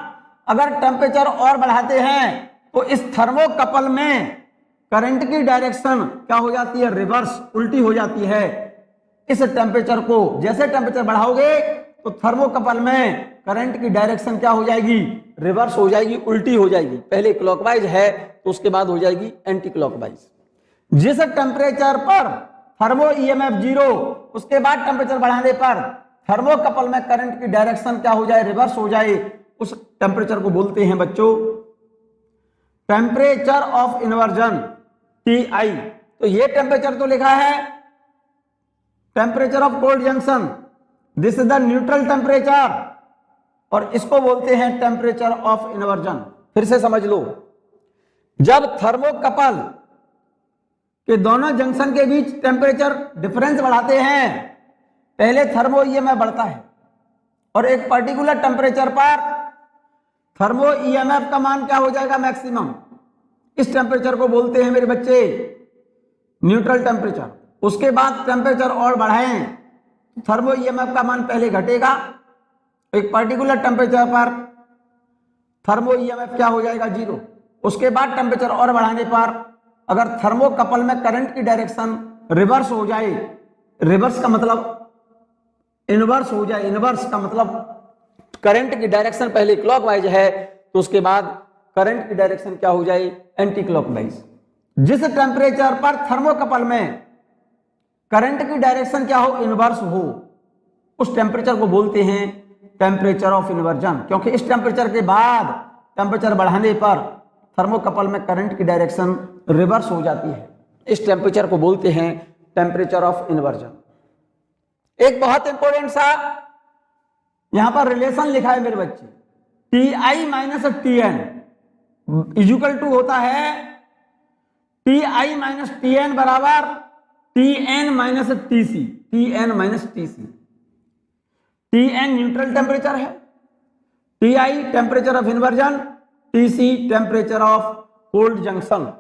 S1: अगर टेम्परेचर और बढ़ाते हैं तो इस थर्मोकपल में करंट की डायरेक्शन क्या हो जाती है? रिवर्स, उल्टी हो जाती है। इस टेम्परेचर को जैसे टेम्परेचर बढ़ाओगे तो थर्मोकपल में करंट की डायरेक्शन क्या हो जाएगी? रिवर्स हो जाएगी, उल्टी हो जाएगी। पहले क्लॉकवाइज है तो उसके बाद हो जाएगी एंटी क्लॉकवाइज। जिस टेम्परेचर पर थर्मो ईएमएफ 0, उसके बाद टेम्परेचर बढ़ाने पर थर्मोकपल में करंट की डायरेक्शन क्या हो जाए? रिवर्स हो जाए। उस टेम्परेचर को बोलते हैं बच्चों टेम्परेचर ऑफ इन्वर्जन, TI। तो ये टेम्परेचर तो लिखा है temperature of cold junction, this is the neutral temperature, और इसको बोलते हैं टेम्परेचर ऑफ इन्वर्जन। फिर से समझ लो, जब थर्मोकपल के दोनों जंक्शन के बीच टेम्परेचर डिफरेंस बढ़ाते हैं, पहले थर्मो ईएमएफ बढ़ता है और एक पर्टिकुलर टेम्परेचर पर थर्मो ईएमएफ का मान क्या हो जाएगा? मैक्सिमम। इस टेम्परेचर को बोलते हैं मेरे बच्चे न्यूट्रल टेम्परेचर। उसके बाद टेम्परेचर और बढ़ाएं, थर्मो ईएमएफ का मान पहले घटेगा, एक पर्टिकुलर टेम्परेचर पर थर्मो ईएमएफ क्या हो जाएगा? 0। उसके बाद टेम्परेचर और बढ़ाने पर अगर थर्मोकपल में करंट की डायरेक्शन रिवर्स हो जाए, रिवर्स का मतलब इनवर्स हो जाए, इनवर्स का मतलब करंट की डायरेक्शन पहले क्लॉकवाइज है तो उसके बाद करंट की डायरेक्शन क्या हो जाए? Anti clockwise. जिस टेम्परेचर पर थर्मोकपल में करंट की डायरेक्शन क्या हो? इनवर्स हो, उस टेम्परेचर को बोलते हैं टेम्परेचर ऑफ इन्वर्जन, क्योंकि इस टेम्परेचर के बाद टेम्परेचर बढ़ाने पर थर्मोकपल में करंट की डायरेक्शन रिवर्स हो जाती है। इस टेम्परेचर को बोलते हैं टेम्परेचर ऑफ इन्वर्जन। एक बहुत इंपॉर्टेंट सा यहां पर रिलेशन लिखा है मेरे बच्चे, Ti minus Tn equal to होता है Ti माइनस Tn बराबर Tn minus Tc, Tn minus Tc। Tn neutral temperature है, Ti temperature of inversion, Tc temperature of cold junction.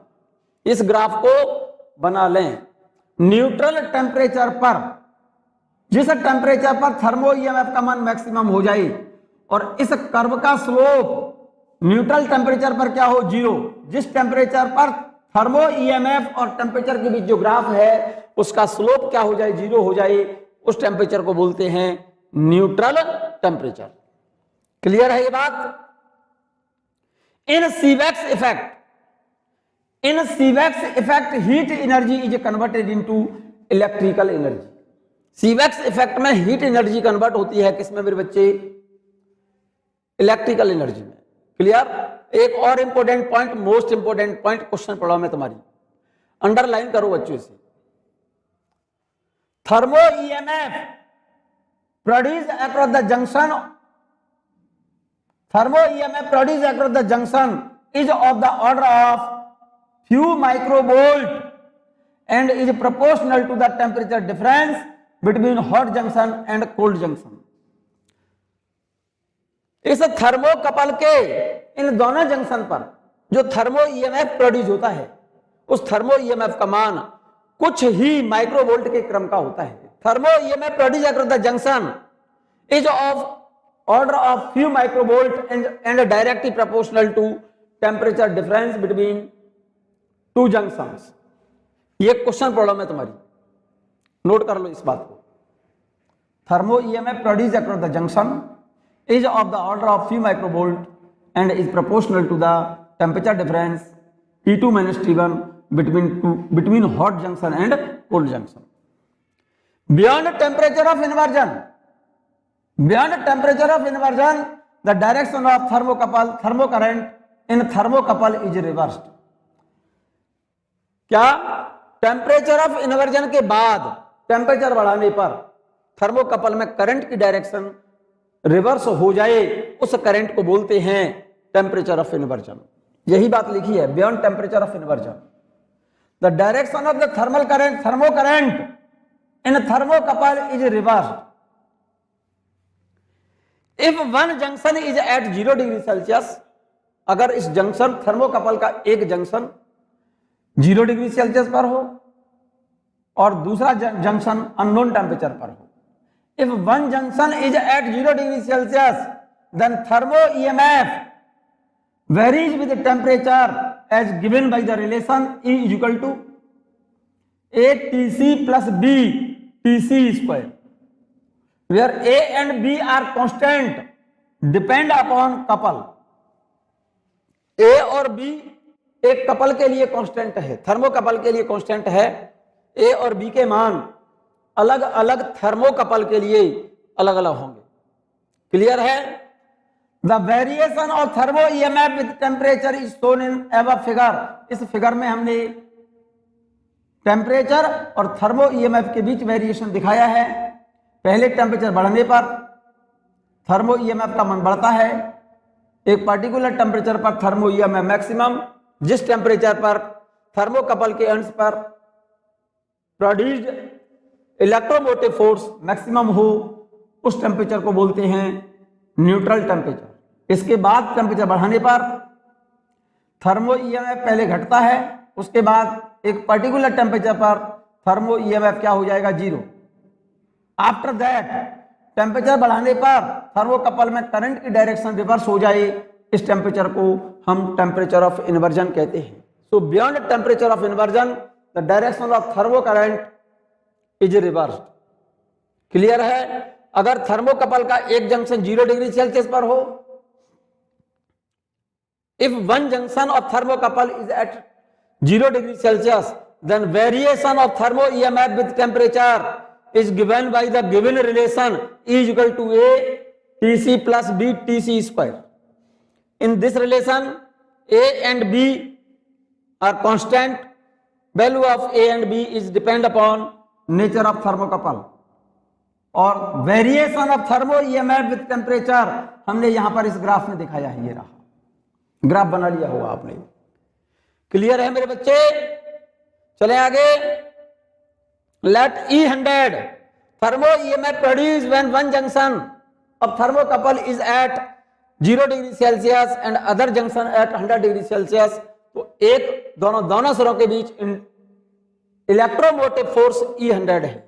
S1: इस ग्राफ को बना लें। न्यूट्रल टेम्परेचर पर, जिस टेम्परेचर पर थर्मो ईएमएफ का मान मैक्सिमम हो जाए और इस कर्व का स्लोप न्यूट्रल टेम्परेचर पर क्या हो, जीरो। जिस टेम्परेचर पर थर्मो ईएमएफ और टेम्परेचर के बीच जो ग्राफ है उसका स्लोप क्या हो जाए, जीरो हो जाए, उस टेम्परेचर को बोलते हैं न्यूट्रल टेम्परेचर। क्लियर है ये बात? In Seebeck's effect heat energy is converted into electrical energy. Seebeck's effect में हीट एनर्जी कन्वर्ट होती है किसमें मेरे बच्चे, इलेक्ट्रिकल एनर्जी में। क्लियर? एक और important point, most important point question पढ़ा मैं तुम्हारी, अंडरलाइन करो बच्चों इसे। Thermo EMF produce across the junction, thermo EMF produce across the junction is of the order of few microvolt and is proportional to the temperature difference between hot junction and cold junction। इस थर्मोकपल के इन दोनों जंक्शन पर जो थर्मो ईएमएफ प्रोड्यूस होता है, उस थर्मो ईएमएफ का मान कुछ ही माइक्रोवोल्ट के क्रम का होता है। Thermo EMF produce across the junction is of order of few microvolt and directly proportional to temperature difference between two junctions. ये क्वेश्चन प्रॉब्लम है तुम्हारी, नोट कर लो इस बात को। Thermo EMF produce across the junction is of the order of few microvolt and is proportional to the temperature difference T2 minus T1 between hot junction and cold junction। Beyond temperature of inversion, the direction of thermocurrent in thermocouple is reversed। क्या टेम्परेचर ऑफ इन्वर्जन के बाद टेम्परेचर बढ़ाने पर थर्मोकपल में करंट की डायरेक्शन रिवर्स हो जाए, उस करंट को बोलते हैं टेम्परेचर ऑफ इन्वर्जन। यही बात लिखी है, beyond temperature of inversion the direction of the thermo current in thermocouple is reversed if one junction is at 0 degree Celsius. अगर इस जंक्शन थर्मोकपल का एक जंक्शन 0 डिग्री सेल्सियस पर हो और दूसरा जंक्शन अननोन टेम्परेचर पर हो। If one junction is at 0 degree Celsius then thermo EMF varies with temperature as given by the relation E equal to ATC plus B TC square, where A and B are constant depend upon couple. A और B एक कपल के लिए कांस्टेंट है, थर्मोकपल के लिए कांस्टेंट है। ए और बी के मान अलग अलग थर्मोकपल के लिए अलग अलग होंगे। क्लियर है? The variation of thermo EMF with temperature is shown in above figure. इस फिगर में हमने टेम्परेचर और थर्मो ईएमएफ के बीच वेरिएशन दिखाया है। पहले टेम्परेचर बढ़ने पर थर्मो ईएमएफ का मान बढ़ता है, एक पर्टिकुलर टेम्परेचर पर थर्मो ईएमएफ मैक्सिमम। जिस टेम्परेचर पर थर्मोकपल के एंड्स पर प्रोड्यूस्ड इलेक्ट्रोमोटिव फोर्स मैक्सिमम हो, उस टेम्परेचर को बोलते हैं न्यूट्रल टेम्परेचर। इसके बाद टेम्परेचर बढ़ाने पर थर्मो ईएमएफ पहले घटता है, उसके बाद एक पर्टिकुलर टेम्परेचर पर थर्मो ईएमएफ क्या हो जाएगा, 0। आफ्टर दैट टेम्परेचर बढ़ाने पर थर्मोकपल में करंट की डायरेक्शन रिवर्स हो जाए, इस टेम्परेचर को हम टेम्परेचर ऑफ इन्वर्जन कहते हैं। सो beyond temperature of inversion the direction of thermo current is reversed. Clear है? अगर थर्मोकपल का एक जंक्शन 0 डिग्री सेल्सियस पर हो, if one junction of thermocouple is at 0 degree Celsius then variation of thermo EMF with temperature is given by the given relation E is equal to A TC plus B TC square. In this relation, A and B are constant. Value of A and B is depend upon nature of thermocouple और variation of thermo EMF with temperature हमने यहां पर इस ग्राफ में दिखाया है। ये रहा, ग्राफ बना लिया होगा आपने। क्लियर है मेरे बच्चे? चलें आगे। Let E100 thermo EMF produce when one junction of thermocouple is at 0 degree Celsius and other junction at 100 degree Celsius. तो एक दोनों सिरों के बीच इलेक्ट्रोमोटिव फोर्स E100 है।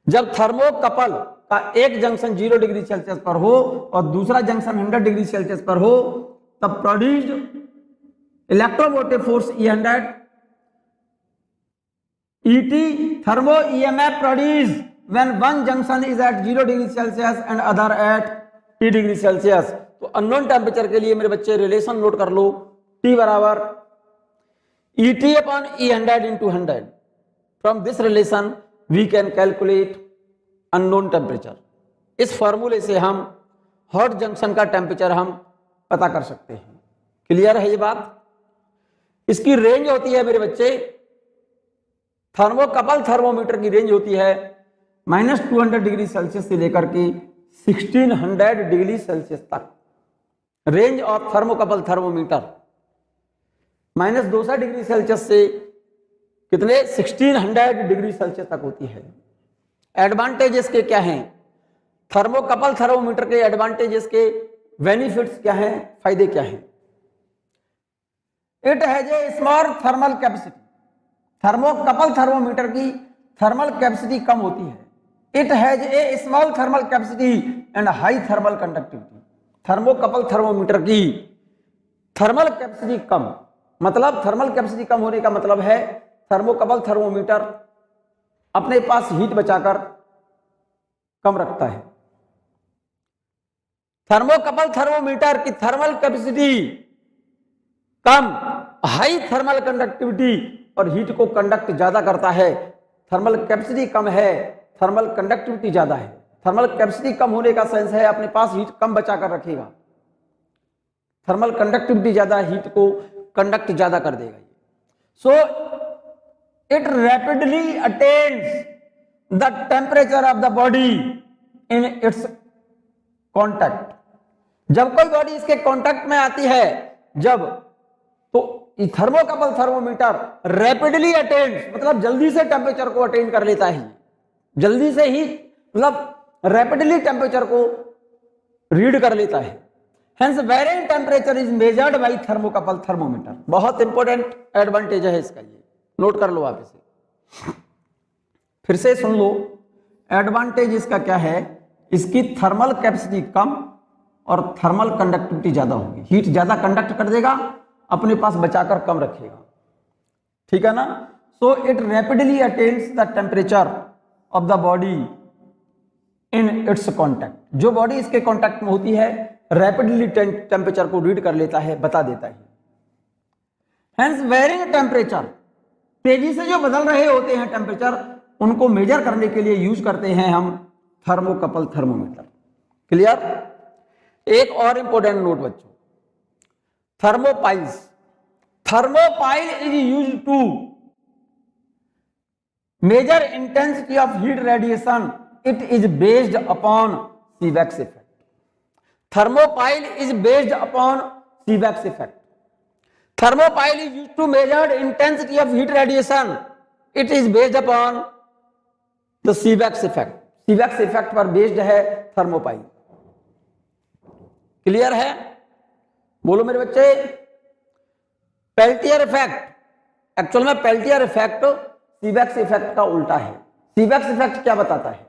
S1: जब थर्मोकपल का एक जंक्शन 0 डिग्री सेल्सियस पर हो और दूसरा जंक्शन 100 डिग्री सेल्सियस पर हो, तब produced electromotive force E100 ET thermo EMF produced when one junction is at 0 degree Celsius and other at T degree Celsius। तो अननोन टेम्परेचर के लिए मेरे बच्चे रिलेशन नोट कर लो, T बराबर ET upon E100 into 100। From this relation we can calculate unknown temperature. इस फॉर्मूले से हम हॉट जंक्शन का टेम्परेचर हम पता कर सकते हैं। क्लियर है ये बात? इसकी रेंज होती है मेरे बच्चे, थर्मोकपल थर्मोमीटर की रेंज होती है -200 डिग्री सेल्सियस से लेकर के 1600 डिग्री सेल्सियस तक। Range of thermocouple thermometer -200 degree Celsius से कितने 1600 डिग्री सेल्सियस तक होती है। एडवांटेजेस के क्या हैं? थर्मोकपल थर्मोमीटर के एडवांटेजेस के बेनिफिट्स क्या हैं, फायदे क्या हैं? It has a small thermal capacity. Thermocouple thermometer की थर्मल कैपेसिटी कम होती है। It has a small thermal capacity and high thermal conductivity. Thermocouple thermometer की थर्मल कैपेसिटी कम, मतलब थर्मल कैपेसिटी कम होने का मतलब है थर्मोकपल थर्मोमीटर अपने पास हीट बचाकर कम रखता है। थर्मोकपल थर्मोमीटर की थर्मल कैपेसिटी कम, हाई थर्मल कंडक्टिविटी और हीट को कंडक्ट ज्यादा करता है। थर्मल कैपेसिटी कम है, थर्मल कंडक्टिविटी ज्यादा है। थर्मल कैपेसिटी कम होने का सेंस है अपने पास हीट कम बचा कर रखेगा, थर्मल कंडक्टिविटी ज्यादा, हीट को कंडक्ट ज्यादा कर देगा। So it rapidly attains the temperature of the body in its contact. जब कोई बॉडी इसके कॉन्टैक्ट में आती है, जब तो थर्मोकपल थर्मोमीटर रैपिडली अटेन्स मतलब जल्दी से टेम्परेचर को अटेन कर लेता है, जल्दी से ही मतलब रैपिडली टेम्परेचर को रीड कर लेता है। Hence varying temperature is measured by thermocouple thermometer. बहुत इंपॉर्टेंट एडवांटेज है इसका, ये नोट कर लो आप इसे, फिर से सुन लो। एडवांटेज इसका क्या है? इसकी थर्मल कैपेसिटी कम और थर्मल कंडक्टिविटी ज्यादा होगी। हीट ज्यादा कंडक्ट कर देगा, अपने पास बचाकर कम रखेगा। ठीक है ना? So it rapidly attains the temperature of the body in its contact. जो बॉडी इसके कॉन्टैक्ट में होती है रैपिडली टेम्परेचर को रीड कर लेता है, बता देता है। हेंस वेरिंग टेम्परेचर, तेजी से जो बदल रहे होते हैं टेम्परेचर, उनको मेजर करने के लिए यूज करते हैं हम थर्मोकपल थर्मोमीटर। क्लियर? एक और इंपॉर्टेंट नोट बच्चों, thermopiles. Thermopile is used to measure intensity of heat radiation. It is based upon Seebeck's effect. Thermopile is based upon Seebeck's effect. Thermopile is used to measure intensity of heat radiation. It is based upon the Seebeck's effect. Seebeck's effect पर बेस्ड है थर्मोपाइल। क्लियर है? बोलो मेरे बच्चे। पेल्टियर इफेक्ट, एक्चुअल में पेल्टियर इफेक्ट सीबेक्स इफेक्ट का उल्टा है। सीबेक्स इफेक्ट क्या बताता है?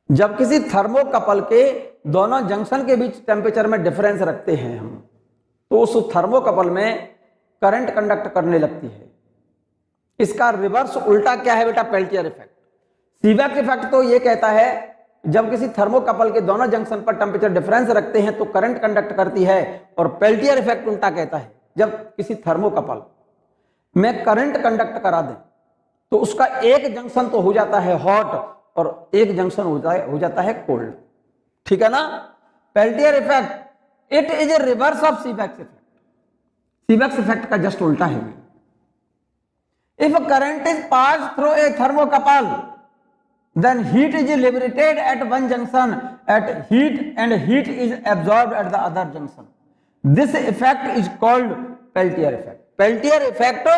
S1: जब किसी थर्मोकपल के दोनों जंक्शन के बीच टेम्परेचर में डिफरेंस रखते हैं हम, तो उस थर्मोकपल में करंट कंडक्ट करने लगती है। इसका रिवर्स उल्टा क्या है बेटा? Peltier effect. सीबेक इफेक्ट तो ये कहता है जब किसी थर्मोकपल के दोनों जंक्शन पर टेम्परेचर डिफरेंस रखते हैं तो करंट कंडक्ट करती है, और पेल्टियर इफेक्ट उल्टा कहता है जब किसी थर्मोकपल में करंट कंडक्ट करा दें तो उसका एक जंक्शन तो हो जाता है हॉट और एक जंक्शन हो जाता है कोल्ड। ठीक है ना? Peltier effect it is a reverse of Seebeck effect. Seebeck effect का जस्ट उल्टा है। If a current is passed through a thermocouple, then heat is liberated at one junction at heat and heat is absorbed at the other junction. This effect is called Peltier effect. Peltier effect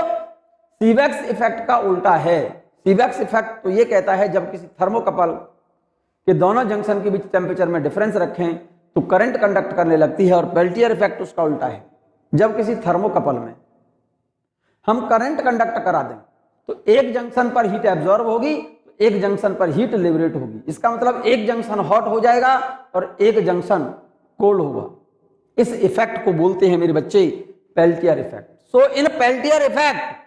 S1: Seebeck's effect का उल्टा है। सीवेक्स इफेक्ट तो ये कहता है जब किसी थर्मोकपल के दोनों जंक्शन के बीच टेम्परेचर में डिफरेंस रखें तो करंट कंडक्ट करने लगती है, और पेल्टियर इफेक्ट उसका उल्टा है। जब किसी थर्मोकपल में हम करंट कंडक्ट करा दें तो एक जंक्शन पर हीट एब्जॉर्ब होगी, एक जंक्शन पर हीट लिबरेट होगी। इसका मतलब एक जंक्शन हॉट हो जाएगा और एक जंक्शन कोल्ड होगा। इस इफेक्ट को बोलते हैं मेरे बच्चे Peltier effect. So in Peltier effect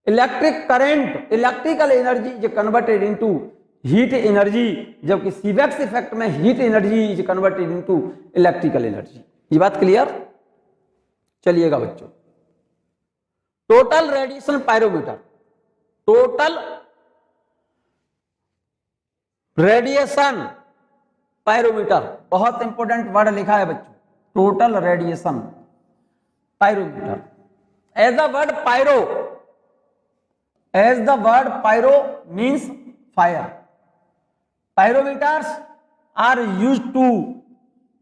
S1: electric current, electrical energy is converted into heat energy, जबकि सीवेक्स इफेक्ट में heat energy is converted into electrical energy. ये बात क्लियर? चलिएगा बच्चों, total radiation pyrometer, total radiation pyrometer, बहुत इंपॉर्टेंट वर्ड लिखा है बच्चों, total radiation pyrometer. As the word pyro, as the word pyro means fire, pyrometers are used to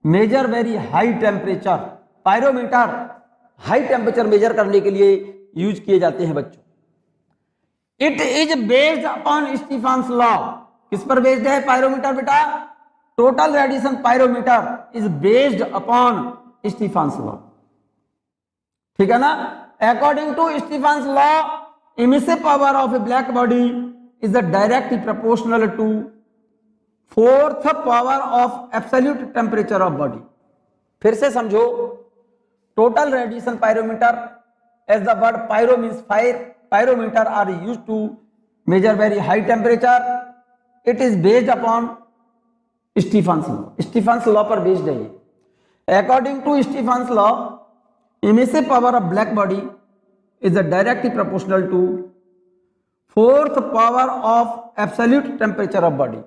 S1: measure very high temperature. pyrometer high temperature measure करने के लिए यूज किए जाते हैं बच्चों। it is based upon Stephen's law। किस पर बेस्ड है पायरोमीटर बेटा? Total radiation pyrometer is based upon Stefan's law. ठीक है ना? According to Stefan's law, emissive power of a black body is directly proportional to fourth power of absolute temperature of body। फिर से समझो, total radiation pyrometer, as the word pyro means fire, pyrometer are used to measure very high temperature। it is based upon Stephen's law। Stephen's law पर based है ये। according to Stephen's law, emissive power of black body is directly proportional to fourth power of absolute temperature of body।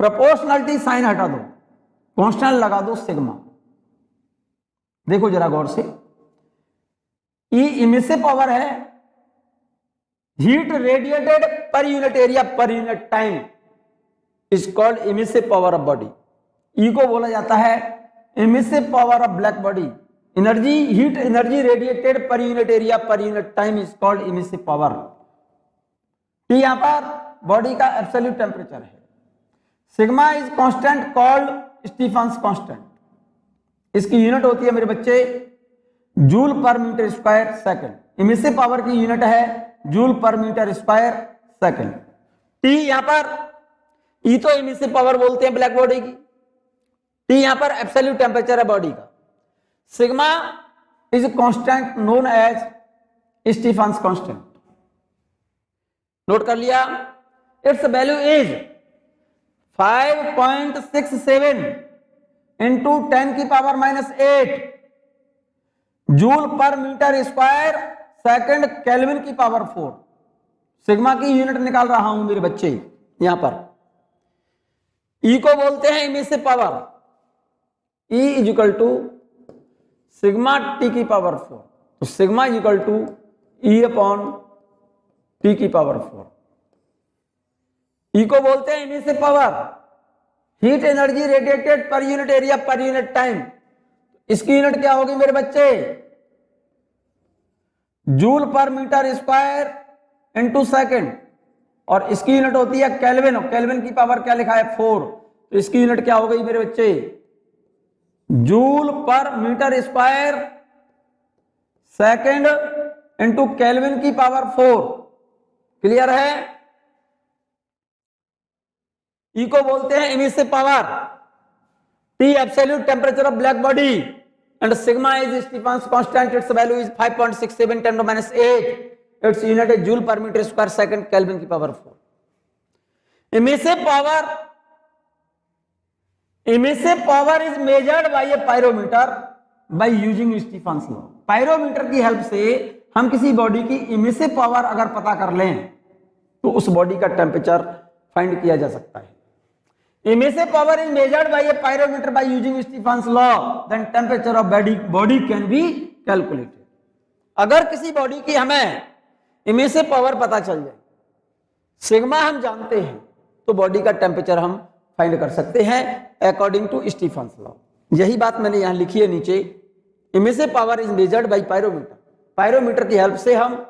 S1: Proportionality sign हटा दो, कांस्टेंट लगा दो सिग्मा। देखो जरा गौर से, ई इमिसिव पावर है, heat radiated per unit area per unit time is called emissive power of body. E को बोला जाता है emissive power of black body. Energy, heat energy radiated per unit area per unit time is called emissive power. T यहां पर बॉडी का एब्सोल्यूट टेम्परेचर है। Sigma is constant called Stefan's constant. इसकी यूनिट होती है मेरे बच्चे joule per metre square second. Emissive power की यूनिट है joule per metre square second. T यहां पर, ई तो इमिसिव पावर बोलते हैं ब्लैक बॉडी की, टी यहां पर एब्सोल्यूट टेम्परेचर है बॉडी का। Sigma is constant known as Stefan's constant. Note कर लिया? इट्स वैल्यू इज 5.67 इंटू 10 की power -8 joule per metre square second kelvin की पावर 4। सिग्मा की यूनिट निकाल रहा हूं मेरे बच्चे यहां पर। ई को बोलते हैं emissive power. E is equal to sigma T की पावर 4। तो sigma is equal to E upon T की पावर 4। ई को बोलते हैं emissive power, heat energy radiated per unit area per unit time. इसकी यूनिट क्या होगी मेरे बच्चे? Joule per metre square into second, और इसकी यूनिट होती है केल्विन। केल्विन की पावर क्या लिखा है? 4। तो इसकी यूनिट क्या हो गई मेरे बच्चे? Joule per metre square second into kelvin की पावर 4। क्लियर है? ई को बोलते हैं emissive power, T absolute temperature of black body, and sigma is Stefan's constant. Its value is 5.67 10 to -8। Its unit है joule per metre square second kelvin की power 4। Emissive power is measured by a pyrometer by using Stefan's law. Pyrometer की हेल्प से हम किसी बॉडी की इमिसिव पावर अगर पता कर लें तो उस बॉडी का टेम्परेचर फाइंड किया जा सकता है। Emissive power is measured by a pyrometer by using Stefan's law, then temperature of body can be calculated. अगर किसी बॉडी की हमें इनमें से पावर पता चल जाए, सिग्मा हम जानते हैं, तो बॉडी का टेम्परेचर हम फाइंड कर सकते हैं अकॉर्डिंग टू स्टीफन्स लॉ। यही बात मैंने यहां लिखी है नीचे। Emissive power is measured by pyrometer. Pyrometer की हेल्प से हम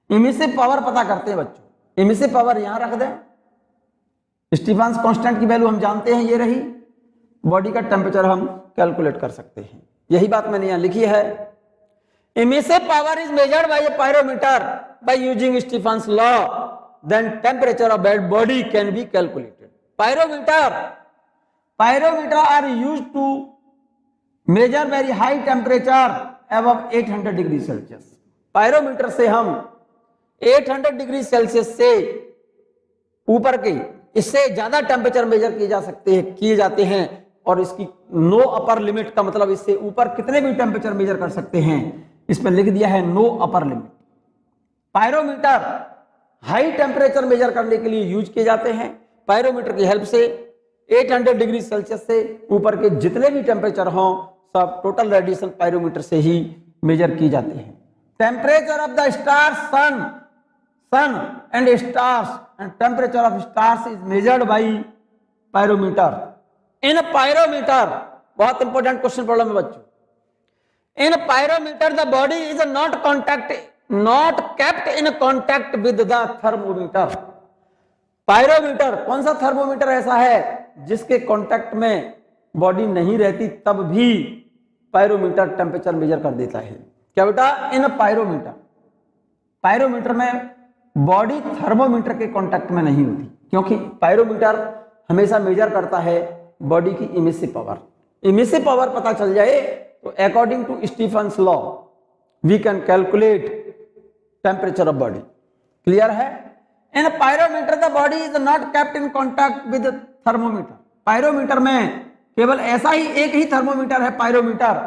S1: इमिसिव पावर पता करते हैं बच्चों। इमिसिव पावर यहां रख दें, स्टीफन्स कांस्टेंट की वैल्यू हम जानते हैं, ये रही। बॉडी का टेम्परेचर हम कैलकुलेट कर सकते हैं, यही बात मैंने यहां लिखी है। Emissive power is measured by a pyrometer by using Stefan's law, then temperature of that body can be calculated. Pyrometer are used to measure very high temperature above 800 degree Celsius. Pyrometer से हम 800 डिग्री सेल्सियस से ऊपर के, इससे ज्यादा टेम्परेचर मेजर किए जाते हैं, और इसकी नो अपर लिमिट का मतलब इससे ऊपर कितने भी टेम्परेचर मेजर कर सकते हैं, इसमें लिख दिया है no upper limit. Pyrometer high temperature measure करने के लिए यूज किए जाते हैं। पायरोमीटर की हेल्प से 800 डिग्री सेल्सियस से ऊपर के जितने भी टेम्परेचर हों, सब टोटल रेडिएशन पायरोमीटर से ही मेजर की जाती है। Temperature of the stars, sun and stars and temperature of stars is measured by pyrometer. In pyrometer, बहुत इंपॉर्टेंट क्वेश्चन प्रॉब्लम है बच्चों, in pyrometer the body is not kept in contact with the thermometer. Pyrometer, कौन सा थर्मोमीटर ऐसा है जिसके कांटेक्ट में बॉडी नहीं रहती, तब भी पायरोमीटर टेम्परेचर मेजर कर देता है। क्या बेटा? इन पायरोमीटर में बॉडी थर्मोमीटर के कांटेक्ट में नहीं होती, क्योंकि पायरोमीटर हमेशा मेजर करता है बॉडी की इमिसिव पावर। इमिसिव पावर पता चल जाए तो according to Stefan's law we can calculate temperature of body. Clear है? In pyrometer the body is not kept in contact with thermometer. Pyrometer में केवल ऐसा ही एक ही थर्मोमीटर है, पायरोमीटर,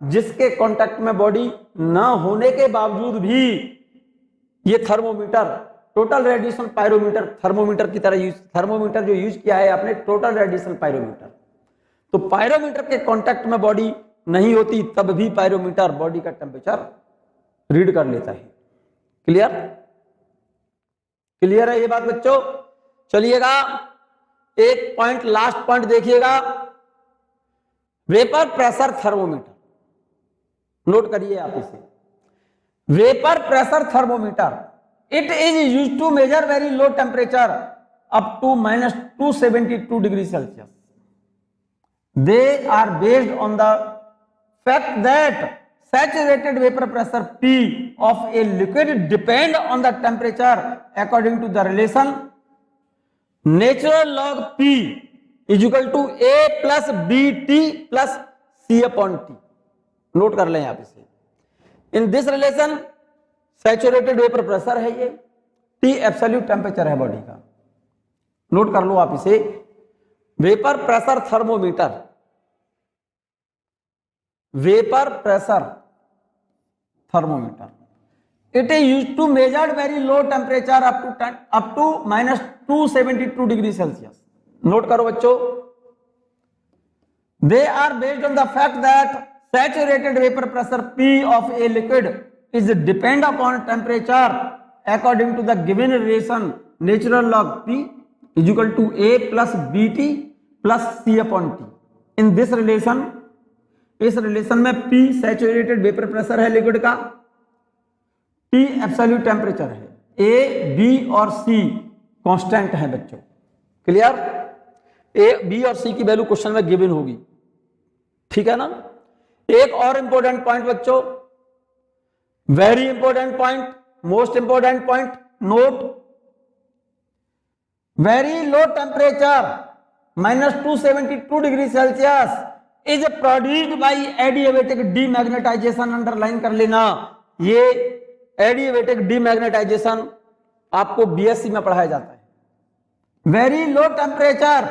S1: जिसके कांटेक्ट में बॉडी न होने के बावजूद भी ये thermometer, total radiation pyrometer, thermometer की तरह थर्मोमीटर जो यूज किया है आपने, टोटल रेडिएशन पायरोमीटर। तो पायरोमीटर के कांटेक्ट में बॉडी नहीं होती, तब भी पायरोमीटर बॉडी का टेम्परेचर रीड कर लेता है। क्लियर? क्लियर है ये बात बच्चों? चलिएगा एक पॉइंट, लास्ट पॉइंट देखिएगा, वेपर प्रेशर थर्मोमीटर। नोट करिए आप इसे, vapour pressure thermometer. It is used to measure very low temperature up to -272 degree Celsius. They are based on the fact that saturated vapor pressure P of a liquid depend on the temperature according to the relation natural log P is equal to A plus BT plus C upon T। Note कर लें आप इसे। In this relation saturated vapour pressure है ये, T एब्सोल्यूट टेम्परेचर है बॉडी का। नोट कर लो आप इसे, vapour pressure thermometer, vapour pressure thermometer. It is used to measure very low temperature up to -272 degree Celsius. Note करो बच्चों, they are based on the fact that saturated vapour pressure P of a liquid is depend upon temperature according to the given relation natural log P is equal to A plus BT plus C upon T। in this relation, इस रिलेशन में P सैचुरेटेड वेपर प्रेशर है लिक्विड का, T एब्सोल्यूट टेम्परेचर है, A, B और C कांस्टेंट है बच्चों। क्लियर? A, B और C की वैल्यू क्वेश्चन में गिवन होगी, ठीक है ना? एक और इंपॉर्टेंट पॉइंट बच्चों, very important point, most important point, note, very low temperature -272 degree Celsius is produced by adiabatic demagnetization. Underline कर लेना, ये एडियाबैटिक डीमैग्नेटाइजेशन आपको बीएससी में पढ़ाया जाता है। Very low temperature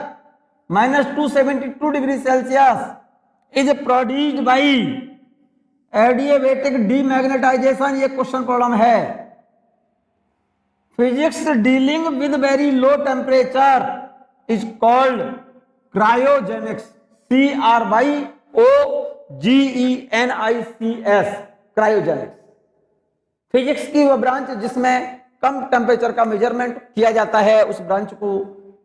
S1: -272 degree Celsius is produced by adiabatic demagnetization. ये क्वेश्चन प्रॉब्लम है। Physics dealing with very low temperature is called cryogenics. CRYOGENICS, cryogenics. Physics की वह ब्रांच जिसमें कम टेम्परेचर का मेजरमेंट किया जाता है, उस ब्रांच को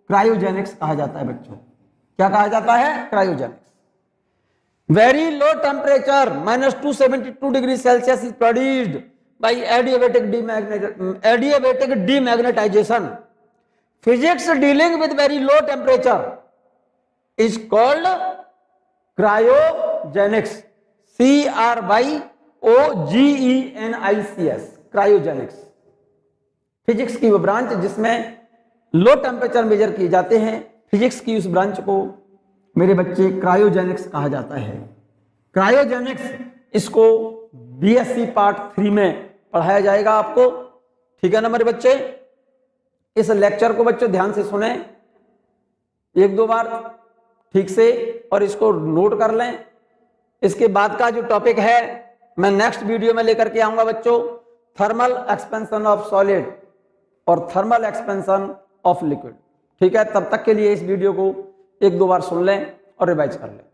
S1: क्रायोजेनिक्स कहा जाता है बच्चों। क्या कहा जाता है? Cryogenics. Very low temperature -272 degree Celsius is produced by adiabatic demagnetization. Physics dealing with very low temperature is called cryogenics. CRYOGENICS, cryogenics. Physics की वो ब्रांच जिसमें लो टेम्परेचर मेजर किए जाते हैं, फिजिक्स की उस ब्रांच को मेरे बच्चे क्रायोजेनिक्स कहा जाता है। क्रायोजेनिक्स इसको BSc पार्ट 3 में पढ़ाया जाएगा आपको, ठीक है ना मेरे बच्चे। इस लेक्चर को बच्चों ध्यान से सुने एक दो बार ठीक से और इसको नोट कर लें। इसके बाद का जो टॉपिक है मैं नेक्स्ट वीडियो में लेकर के आऊंगा बच्चों, थर्मल एक्सपेंशन ऑफ सॉलिड और थर्मल एक्सपेंशन ऑफ लिक्विड, ठीक है। तब तक के लिए इस वीडियो को एक दो बार सुन लें और रिवाइज कर लें।